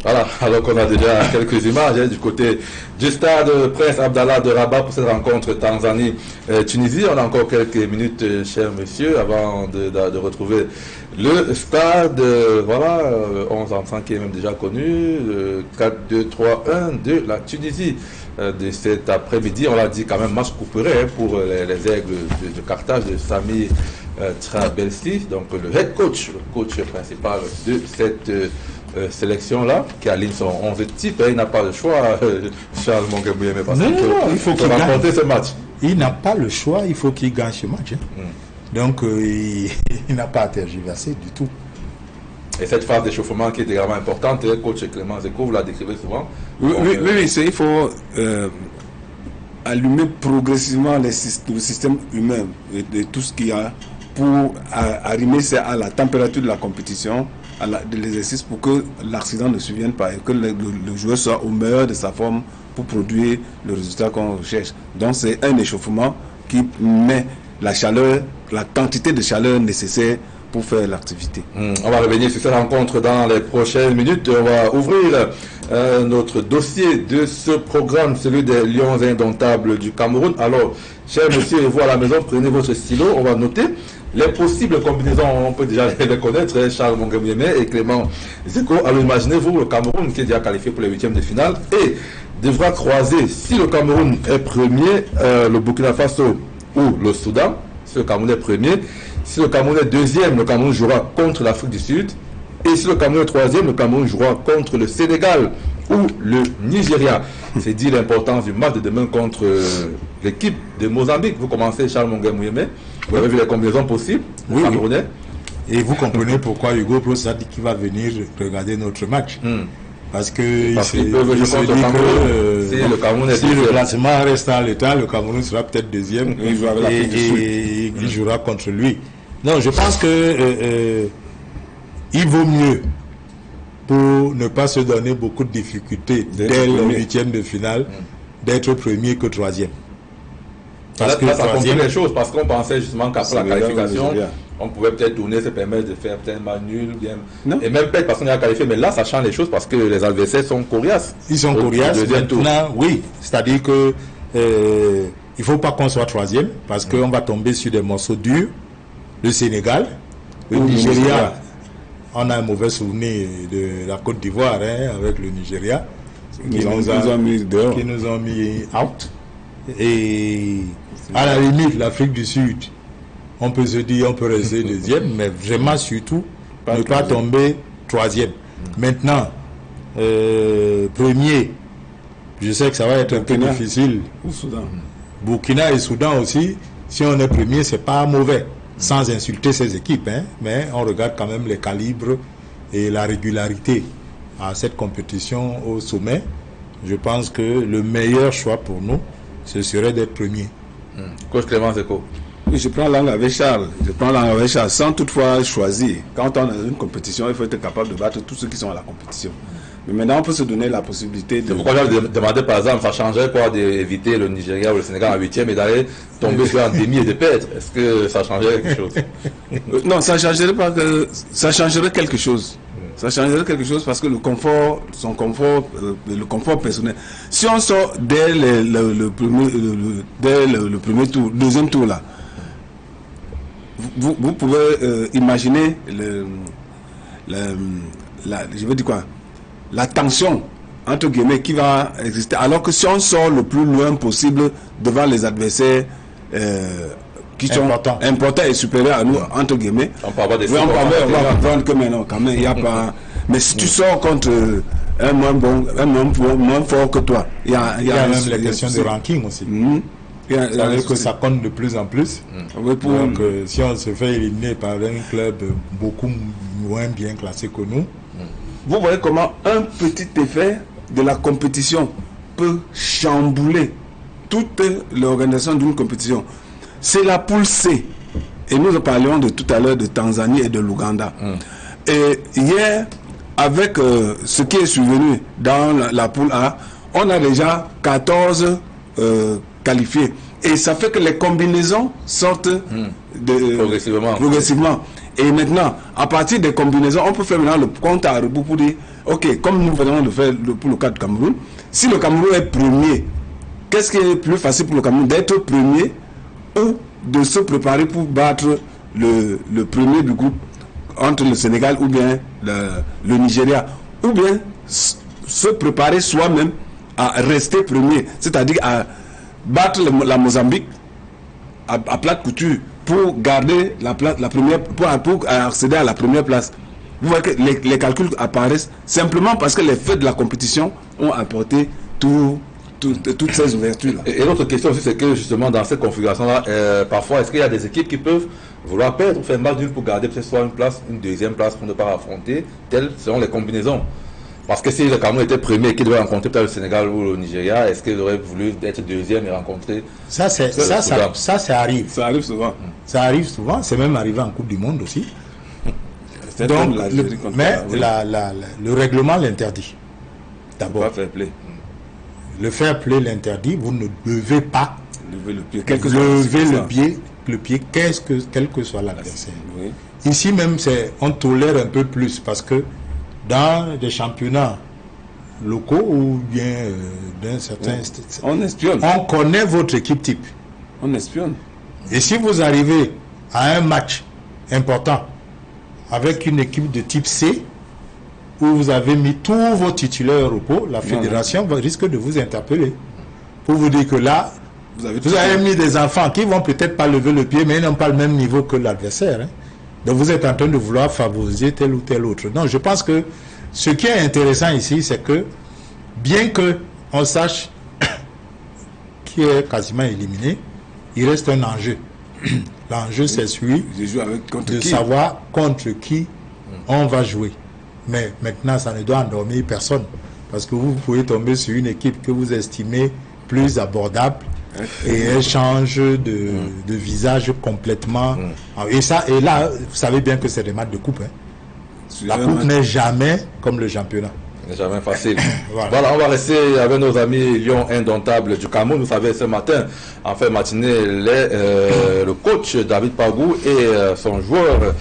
Voilà, alors qu'on a déjà quelques images du côté du stade Prince Abdallah de Rabat pour cette rencontre Tanzanie-Tunisie. On a encore quelques minutes, chers messieurs, avant de retrouver le stade. Voilà, 11 enfants qui est même déjà connu, 4-2-3-1 de la Tunisie de cet après-midi. On l'a dit quand même, match couperet pour les Aigles de Carthage de Sami Trabelsi, donc le head coach, le coach principal de cette sélection-là, qui aligne son 11 type, il n'a pas le choix, Charles Mongembouyeme, parce il faut qu'il remporter ce match. Il n'a pas le choix, il faut qu'il gagne ce match. Donc, il n'a pas à tergiverser du tout. Et cette phase d'échauffement qui est également importante, le coach Clément Zeko, vous la décrivez souvent. Oui, il faut allumer progressivement le système humain et tout ce qu'il y a pour arrimer à la température de la compétition, de l'exercice, pour que l'accident ne survienne pas et que le joueur soit au meilleur de sa forme pour produire le résultat qu'on recherche. Donc c'est un échauffement qui met la chaleur, la quantité de chaleur nécessaire pour faire l'activité. On va revenir sur cette rencontre dans les prochaines minutes. On va ouvrir notre dossier de ce programme, celui des Lions indomptables du Cameroun. Alors, chers messieurs et vous à la maison, prenez votre stylo, on va noter les possibles combinaisons. On peut déjà les connaître, Charles Mongembouyeme et Clément Zeko. Alors imaginez-vous le Cameroun qui est déjà qualifié pour les huitièmes de finale et devra croiser, si le Cameroun est premier, le Burkina Faso ou le Soudan. Si le Cameroun est premier, si le Cameroun est deuxième, le Cameroun jouera contre l'Afrique du Sud. Et si le Cameroun est troisième, le Cameroun jouera contre le Sénégal ou le Nigeria. C'est dit l'importance du match de demain contre l'équipe de Mozambique. Vous commencez, Charles Mongembouyeme. Vous avez vu les combinaisons possibles, oui, Camerounais. Et vous comprenez pourquoi Hugo Bross a dit qu'il va venir regarder notre match. Parce que si le classement reste en l'état, le Cameroun sera peut-être deuxième et il jouera contre lui. Non, je pense que il vaut mieux, pour ne pas se donner beaucoup de difficultés dès le huitième de finale, d'être premier que troisième. Parce que ça complique les choses, parce qu'on pensait justement qu'après la qualification, on pouvait peut-être tourner, se permettre de faire peut-être mal nul, bien. Et même peut-être parce qu'on est qualifié, mais là ça change les choses parce que les adversaires sont coriaces. Ils sont coriaces. Maintenant, oui, c'est-à-dire que il faut pas qu'on soit troisième, parce qu'on va tomber sur des morceaux durs. Le Sénégal, le Nigeria, on a un mauvais souvenir de la Côte d'Ivoire avec le Nigeria, qui nous ont mis out. Et à la limite, l'Afrique du Sud, on peut se dire, on peut rester deuxième, mais vraiment surtout ne pas tomber troisième. Maintenant, premier, je sais que ça va être un peu difficile. Burkina et Soudan aussi, si on est premier, c'est pas mauvais, sans insulter ces équipes, mais on regarde quand même les calibres et la régularité à cette compétition au sommet. Je pense que le meilleur choix pour nous, ce serait d'être premier. Coach Clément Zeko. Oui, je prends l'angle avec Charles. Sans toutefois choisir. Quand on est dans une compétition, il faut être capable de battre tous ceux qui sont à la compétition. Mais maintenant, on peut se donner la possibilité de... C'est pourquoi je demandais, par exemple, ça changerait quoi d'éviter le Nigeria ou le Sénégal en 8e et d'aller tomber sur un demi et de perdre? Est-ce que ça changerait quelque chose? Non, ça changerait pas que... Ça changerait quelque chose. Ça changerait quelque chose parce que le confort, le confort personnel. Si on sort dès le premier tour, deuxième tour là, vous pouvez imaginer je veux dire quoi, la tension entre guillemets qui va exister. Alors que si on sort le plus loin possible devant les adversaires qui sont importants et supérieurs à nous, entre guillemets, on va comprendre que maintenant quand même il n'y a pas. Mais si tu sors contre un moins fort que toi, il y a même les questions de ranking aussi. C'est-à-dire que ça compte de plus en plus. Donc si on se fait éliminer par un club beaucoup moins bien classé que nous, vous voyez comment un petit effet de la compétition peut chambouler toute l'organisation d'une compétition. C'est la poule C. Et nous parlions de tout à l'heure de Tanzanie et de l'Ouganda. Et hier, avec ce qui est survenu dans la poule A, on a déjà 14 qualifiés. Et ça fait que les combinaisons sortent progressivement. Et maintenant, à partir des combinaisons, on peut faire maintenant le compte à rebours pour dire, ok, comme nous venons de faire pour le cas du Cameroun, si le Cameroun est premier, qu'est-ce qui est plus facile pour le Cameroun, d'être premier ou de se préparer pour battre le premier du groupe entre le Sénégal ou bien le Nigeria, ou bien se préparer soi-même à rester premier, c'est-à-dire à battre la Mozambique à plate couture pour garder la première, pour accéder à la première place. Vous voyez que les calculs apparaissent simplement parce que les faits de la compétition ont apporté toutes ces ouvertures. Et l'autre question aussi, c'est que justement dans cette configuration-là, parfois, est-ce qu'il y a des équipes qui peuvent vouloir perdre ou faire match nul pour garder peut-être soit une place, une deuxième place pour ne pas affronter, telles selon les combinaisons? Parce que si le Cameroun était premier et qu'il devait rencontrer peut-être le Sénégal ou le Nigeria, est-ce qu'il aurait voulu être deuxième et rencontrer ça arrive. Ça arrive souvent. Ça arrive souvent, c'est même arrivé en Coupe du Monde aussi. Donc, le règlement l'interdit. D'abord. Le fair play l'interdit, vous ne devez pas lever le pied, quel que soit l'adversaire. Oui. Ici même, on tolère un peu plus parce que dans des championnats locaux ou bien d'un certain... On espionne. On connaît votre équipe type. On espionne. Et si vous arrivez à un match important avec une équipe de type C, où vous avez mis tous vos titulaires au repos, la fédération risque de vous interpeller. Pour vous dire que là, vous avez mis des enfants qui vont peut-être pas lever le pied, mais ils n'ont pas le même niveau que l'adversaire. Hein. Donc vous êtes en train de vouloir favoriser tel ou tel autre. Non, je pense que ce qui est intéressant ici, c'est que bien que on sache qui est quasiment éliminé, il reste un enjeu. L'enjeu, c'est celui de savoir contre qui on va jouer. Mais maintenant, ça ne doit endormir personne. Parce que vous pouvez tomber sur une équipe que vous estimez plus abordable et elle change de visage complètement. Et là, vous savez bien que c'est des matchs de coupe. Hein. La coupe n'est jamais comme le championnat. Jamais facile. Voilà, on va rester avec nos amis Lions indomptables du Cameroun. Vous savez, ce matin, en fin de matinée, le coach David Pagou et son joueur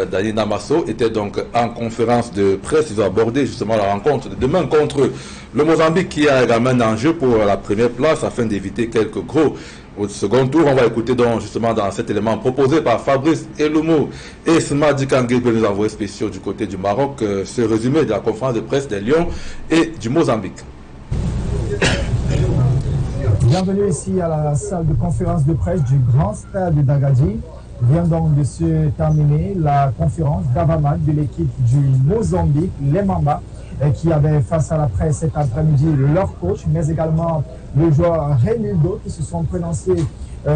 Dani Namasso étaient donc en conférence de presse. Ils ont abordé justement la rencontre de demain contre le Mozambique, qui a également un enjeu pour la première place afin d'éviter quelques gros. Au second tour, on va écouter donc justement dans cet élément proposé par Fabrice Eloumou et Smadi Kangé, nos envoyés spéciaux du côté du Maroc, ce résumé de la conférence de presse des Lions et du Mozambique. Bienvenue ici à la salle de conférence de presse du grand stade de Dagadi. Vient donc de se terminer la conférence d'avant-match de l'équipe du Mozambique, les Mamba, qui avait face à la presse cet après-midi leur coach, mais également le joueur Renildo, qui se sont prononcés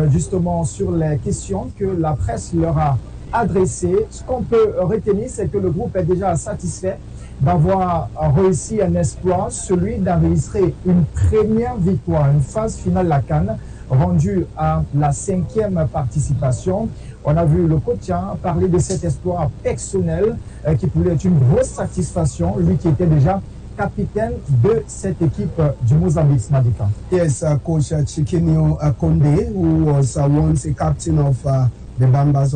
justement sur les questions que la presse leur a adressées. Ce qu'on peut retenir, c'est que le groupe est déjà satisfait d'avoir réussi un exploit, celui d'enregistrer une première victoire, une phase finale de la CAN, rendue à la 5e participation. On a vu le coach parler de cet exploit personnel qui pouvait être une grosse satisfaction, lui qui était déjà capitaine de cette équipe du Mozambique, Madika. Yes, Coach Chikinio Konde, who was once a captain of the Mambas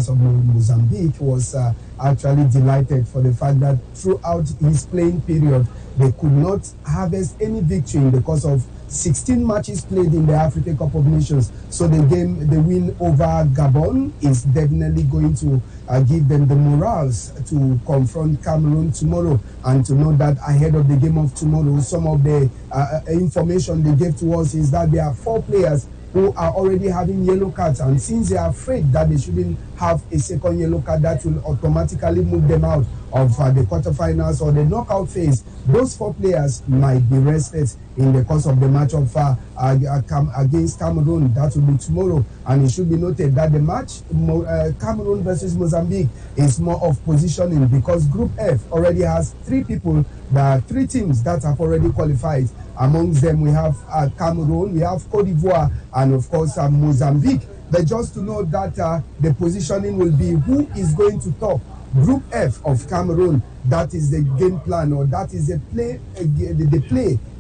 of Mozambique, was actually delighted for the fact that throughout his playing period, they could not harvest any victory in the course of 16 matches played in the African Cup of Nations. So the win over Gabon is definitely going to give them the morals to confront Cameroon tomorrow, and to know that ahead of the game of tomorrow, some of the information they gave to us is that there are 4 players who are already having yellow cards, and since they are afraid that they shouldn't have a second yellow card, that will automatically move them out of the quarterfinals or the knockout phase. Those 4 players might be rested in the course of the match of against Cameroon. That will be tomorrow, and it should be noted that the match Cameroon versus Mozambique is more of positioning, because Group F already has 3 teams that have already qualified. Amongst them, we have Cameroon, we have Cote d'Ivoire, and of course Mozambique. But just to know that the positioning will be who is going to top Group F of Cameroon. That is the game plan, or that is the play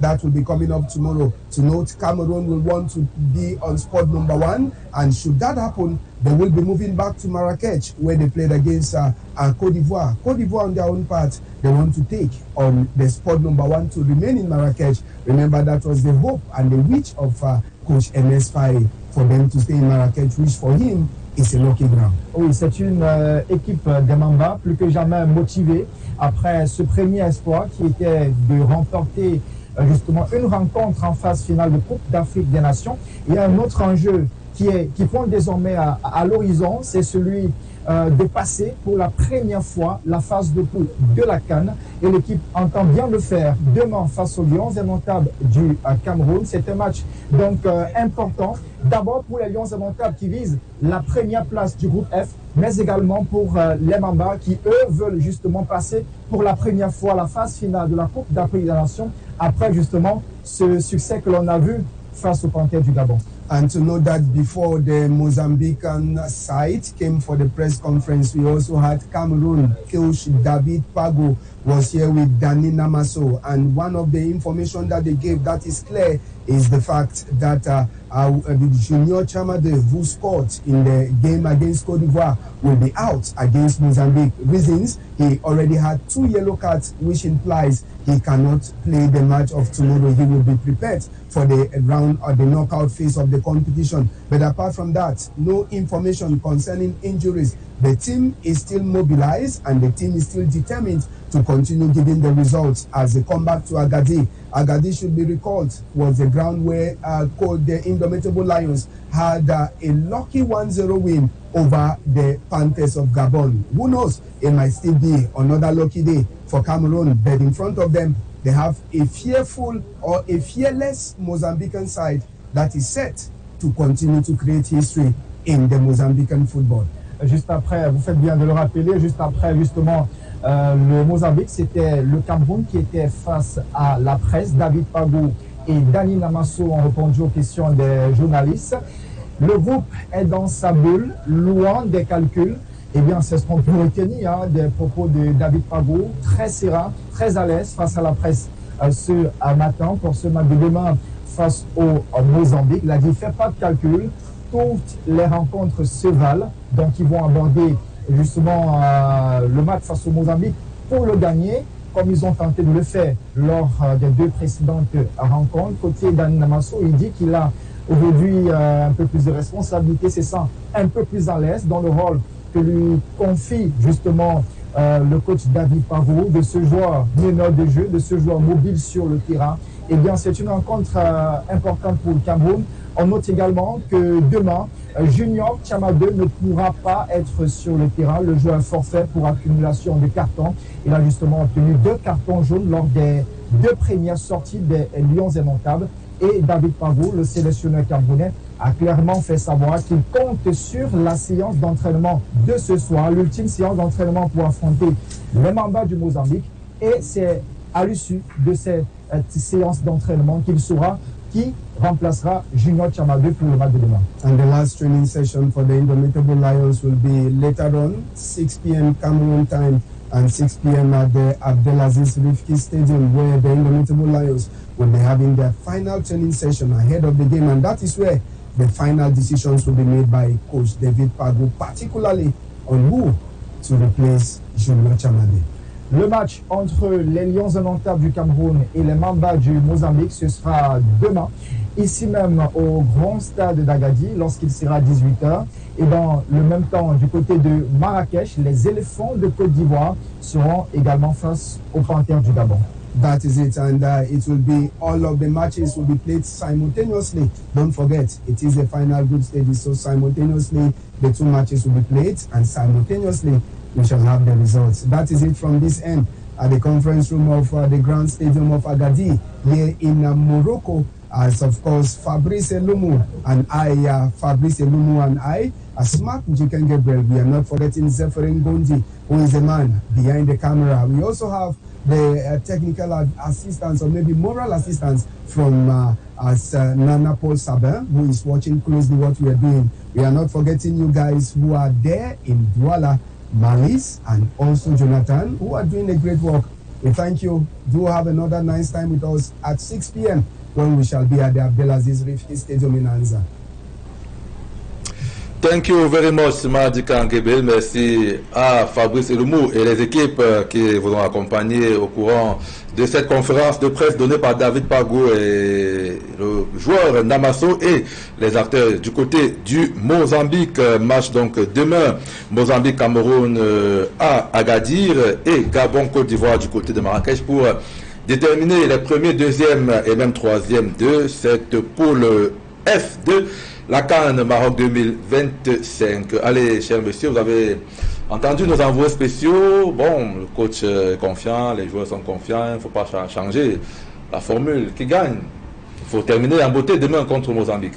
that will be coming up tomorrow. To note, Cameroon will want to be on spot number 1, and should that happen, they will be moving back to Marrakech, where they played against Cote d'Ivoire. Cote d'Ivoire, on their own part, they want to take on the spot number 1 to remain in Marrakech. Remember, that was the hope and the wish of Coach Ernest Faye, for them to stay in Marrakech, which for him is a lucky ground. Oui, c'est une équipe des Mamba plus que jamais motivée après ce premier espoir qui était de remporter justement une rencontre en phase finale de Coupe d'Afrique des Nations. Il y a un autre enjeu qui pointe désormais à l'horizon, c'est celui de passer pour la première fois la phase de poule de la CAN, et l'équipe entend bien le faire demain face aux Lions indomptables du Cameroun. C'est un match donc important, d'abord pour les Lions indomptables qui visent la première place du groupe F, mais également pour les Mamba qui eux veulent justement passer pour la première fois la phase finale de la Coupe d'Afrique des Nations, après justement ce succès que l'on a vu face au Panthère du Gabon. And to know that before the Mozambican side came for the press conference, we also had Cameroon. Coach David Pago was here with Dani Namaso, and one of the information that they gave that is clear is the fact that Junior Chamade, who scored in the game against Cote d'Ivoire, will be out against Mozambique. Reasons: he already had 2 yellow cards, which implies he cannot play the match of tomorrow. He will be prepared for the round or the knockout phase of the competition. But apart from that, no information concerning injuries. The team is still mobilized, and the team is still determined to continue giving the results as they come back to Agadir. Agadir, should be recalled, was the ground where the Indomitable Lions had a lucky 1-0 win over the Panthers of Gabon. Who knows, it might still be another lucky day for Cameroon, but in front of them, they have a fearful or a fearless Mozambican side that is set to continue to create history in the Mozambican football. Juste après, vous faites bien de le rappeler, juste après justement le Mozambique, c'était le Cameroun qui était face à la presse. David Pago et Dani Namaso ont répondu aux questions des journalistes. Le groupe est dans sa bulle, loin des calculs. Eh bien, c'est ce qu'on peut retenir des propos de David Pago, très serein, très à l'aise face à la presse ce matin pour ce match de demain face au Mozambique. Il a dit, fait pas de calcul, toutes les rencontres se valent, donc ils vont aborder justement le match face au Mozambique pour le gagner, comme ils ont tenté de le faire lors des 2 précédentes rencontres. Côté Dani Namaso, il dit qu'il a aujourd'hui un peu plus de responsabilité, se sent un peu plus à l'aise dans le rôle que lui confie justement le coach David Pago, de ce joueur meneur de jeu, de ce joueur mobile sur le terrain. Eh bien, c'est une rencontre importante pour le Cameroun. On note également que demain, Junior Chamade ne pourra pas être sur le terrain. Le joueur forfait pour accumulation de cartons. Il a justement obtenu 2 cartons jaunes lors des 2 premières sorties des Lions indomptables. Et David Pago, le sélectionneur camerounais, a clairement fait savoir qu'il compte sur la séance d'entraînement de ce soir, l'ultime séance d'entraînement pour affronter les Mamba du Mozambique. Et c'est à l'issue de cette séance d'entraînement qu'il saura qui remplacera Junior Chamade pour le match de demain. And the last training session for the Indomitable Lions will be later on, 6 p.m. Cameroon time, and 6 p.m. at the Abdelaziz Rifki Stadium, where the Indomitable Lions will be having their final training session ahead of the game, and that is where the final decisions will be made by Coach David Pagou, particularly on who to replace Junior Chamade. Le match entre les Lions indomptables du Cameroun et les Mambas du Mozambique, ce sera demain, ici même au grand stade d'Agadir, lorsqu'il sera 18h. Et dans le même temps, du côté de Marrakech, les éléphants de Côte d'Ivoire seront également face aux Panthères du Gabon. That is it, and it will be all of the matches will be played simultaneously. Don't forget, it is the final group stage, so simultaneously the two matches will be played, and simultaneously we shall have the results. That is it from this end at the conference room of the Grand Stadium of Agadir here in Morocco. As of course, Fabrice Elumu and I, as Smart Njuken Gabriel. We are not forgetting Zephyrin Gondi, who is the man behind the camera. We also have the technical assistance, or maybe moral assistance from Nana Paul Sabin, who is watching closely what we are doing. We are not forgetting you guys who are there in Douala, Malis, and also Jonathan, who are doing a great work. We thank you. Do have another nice time with us at 6 p.m. when we shall be at the Abdelaziz Rifki Stadium in Anza. Thank you very much, Madi Kangebel. Merci à Fabrice Eloumou et les équipes qui vous ont accompagné au courant de cette conférence de presse donnée par David Pagou et le joueur Namasso et les acteurs du côté du Mozambique. Match donc demain, Mozambique-Cameroun à Agadir et Gabon-Côte d'Ivoire du côté de Marrakech pour déterminer les premiers, deuxièmes et même troisièmes de cette poule F de la CAN Maroc 2025. Allez, cher monsieur, vous avez entendu nos envois spéciaux. Bon, le coach est confiant, les joueurs sont confiants, il ne faut pas changer la formule qui gagne. Il faut terminer en beauté demain contre Mozambique.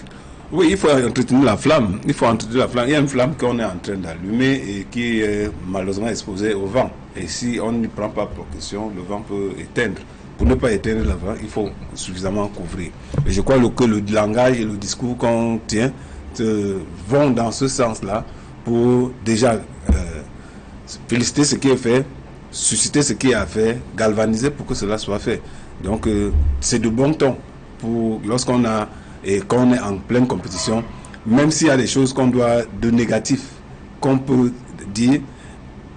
Oui, il faut entretenir la flamme. Il y a une flamme qu'on est en train d'allumer et qui est malheureusement exposée au vent. Et si on n'y prend pas précaution, le vent peut éteindre. Pour ne pas éteindre le vent, il faut suffisamment couvrir. Et je crois que le langage et le discours qu'on tient vont dans ce sens-là pour déjà féliciter ce qui est fait, susciter ce qui est fait, galvaniser pour que cela soit fait. Donc c'est de bon ton pour lorsqu'on est en pleine compétition, même s'il y a des choses qu'on doit de négatif, qu'on peut dire,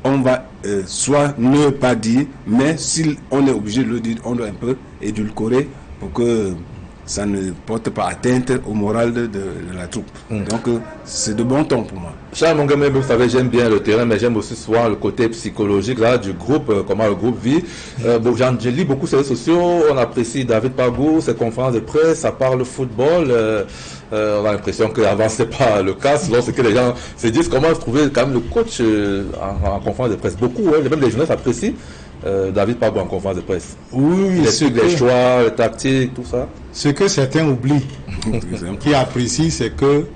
on va soit ne pas dire, mais si on est obligé de le dire, on doit un peu édulcorer pour que ça ne porte pas atteinte au moral de la troupe. Donc c'est de bon ton pour moi. Charles Mongamé, vous savez, j'aime bien le terrain, mais j'aime aussi souvent le côté psychologique là, du groupe, comment le groupe vit. Je lis beaucoup sur les réseaux sociaux, on apprécie David Pagou, ses conférences de presse, ça parle football. On a l'impression qu'avant c'est pas le cas, sinon c'est que les gens se disent comment trouver quand même le coach en conférence de presse. Beaucoup, même les journalistes apprécient David Pagou en conférence de presse. Oui, les choix, les tactiques, tout ça. Ce que certains oublient, qui apprécient, c'est que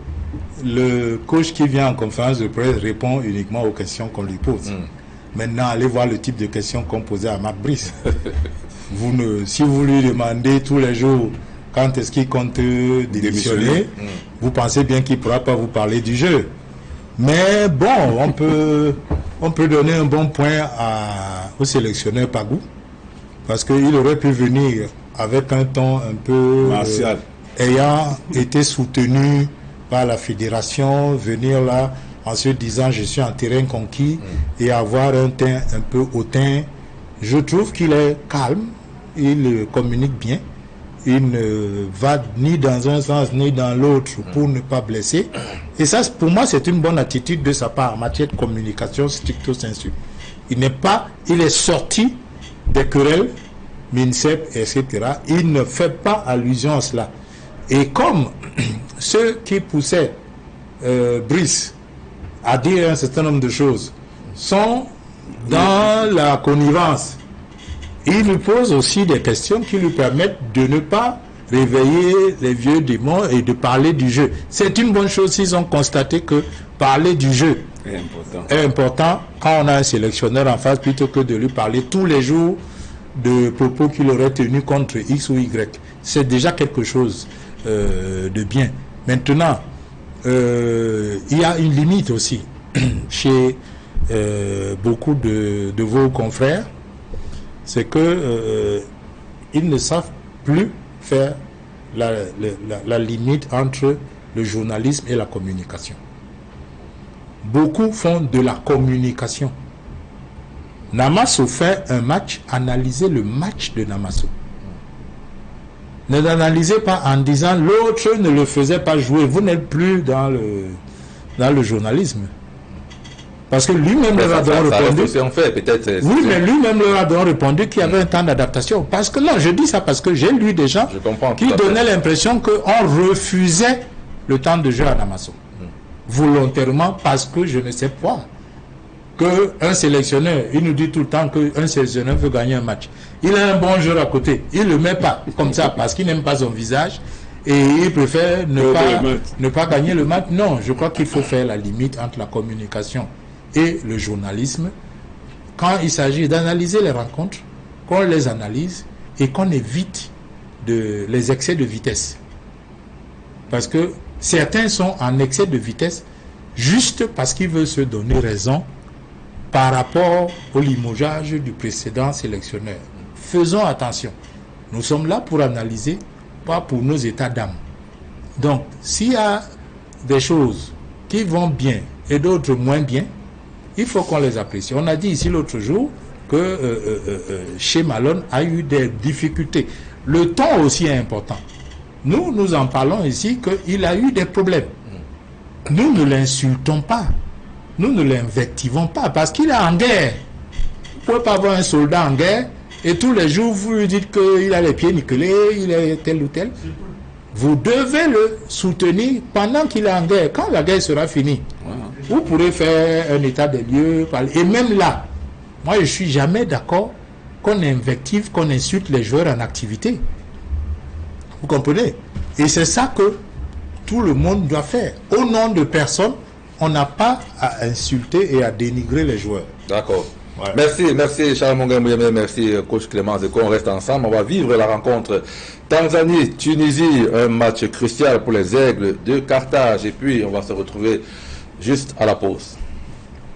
le coach qui vient en conférence de presse répond uniquement aux questions qu'on lui pose. Maintenant, allez voir le type de questions qu'on posait à Marc Brice. Si vous lui demandez tous les jours quand est-ce qu'il compte démissionner, vous pensez bien qu'il ne pourra pas vous parler du jeu. Mais bon, on peut donner un bon point au sélectionneur Pagou, parce qu'il aurait pu venir avec un ton un peu martial, ayant été soutenu par la fédération, venir là en se disant je suis en terrain conquis et avoir un teint un peu hautain. Je trouve qu'il est calme, il communique bien, il ne va ni dans un sens ni dans l'autre pour ne pas blesser. Et ça, pour moi, c'est une bonne attitude de sa part en matière de communication stricto sensu. Il est sorti des querelles, MINSEP, etc. Il ne fait pas allusion à cela. Et comme ceux qui poussaient Brice à dire un certain nombre de choses sont dans la connivence, il lui pose aussi des questions qui lui permettent de ne pas réveiller les vieux démons et de parler du jeu. C'est une bonne chose s'ils ont constaté que parler du jeu est important quand on a un sélectionneur en face, plutôt que de lui parler tous les jours de propos qu'il aurait tenus contre X ou Y. C'est déjà quelque chose de bien. Maintenant, il y a une limite aussi chez beaucoup de vos confrères, c'est que ils ne savent plus faire la limite entre le journalisme et la communication. Beaucoup font de la communication. Namasso fait un match, analysez le match de Namasso. Ne l'analysez pas en disant l'autre ne le faisait pas jouer. Vous n'êtes plus dans le journalisme. Parce que lui-même leur a répondu. Oui, mais lui-même leur a répondu qu'il y avait un temps d'adaptation. Parce que non, je dis ça parce que j'ai lu des gens qui donnaient l'impression qu'on refusait le temps de jeu à Namasso. Volontairement, parce que je ne sais pas. Qu'un sélectionneur, il nous dit tout le temps qu'un sélectionneur veut gagner un match. Il a un bon joueur à côté. Il ne le met pas comme ça parce qu'il n'aime pas son visage et il préfère ne pas gagner le match. Non, je crois qu'il faut faire la limite entre la communication et le journalisme. Quand il s'agit d'analyser les rencontres, qu'on les analyse et qu'on évite les excès de vitesse. Parce que certains sont en excès de vitesse juste parce qu'ils veulent se donner raison par rapport au limogeage du précédent sélectionneur. Faisons attention. Nous sommes là pour analyser, pas pour nos états d'âme. Donc, s'il y a des choses qui vont bien et d'autres moins bien, il faut qu'on les apprécie. On a dit ici l'autre jour que chez Malone a eu des difficultés. Le ton aussi est important. Nous en parlons ici qu'il a eu des problèmes. Nous ne l'insultons pas. Nous ne l'invectivons pas parce qu'il est en guerre. Vous ne pouvez pas avoir un soldat en guerre et tous les jours vous lui dites qu'il a les pieds nickelés, il est tel ou tel. Vous devez le soutenir pendant qu'il est en guerre. Quand la guerre sera finie, vous pourrez faire un état des lieux. Et même là, moi je ne suis jamais d'accord qu'on invective, qu'on insulte les joueurs en activité. Vous comprenez? Et c'est ça que tout le monde doit faire. Au nom de personne, on n'a pas à insulter et à dénigrer les joueurs. D'accord. Ouais. Merci Charles Mongambouyame, merci coach Clément Zeko. On reste ensemble, on va vivre la rencontre Tanzanie-Tunisie, un match crucial pour les Aigles de Carthage. Et puis on va se retrouver juste à la pause.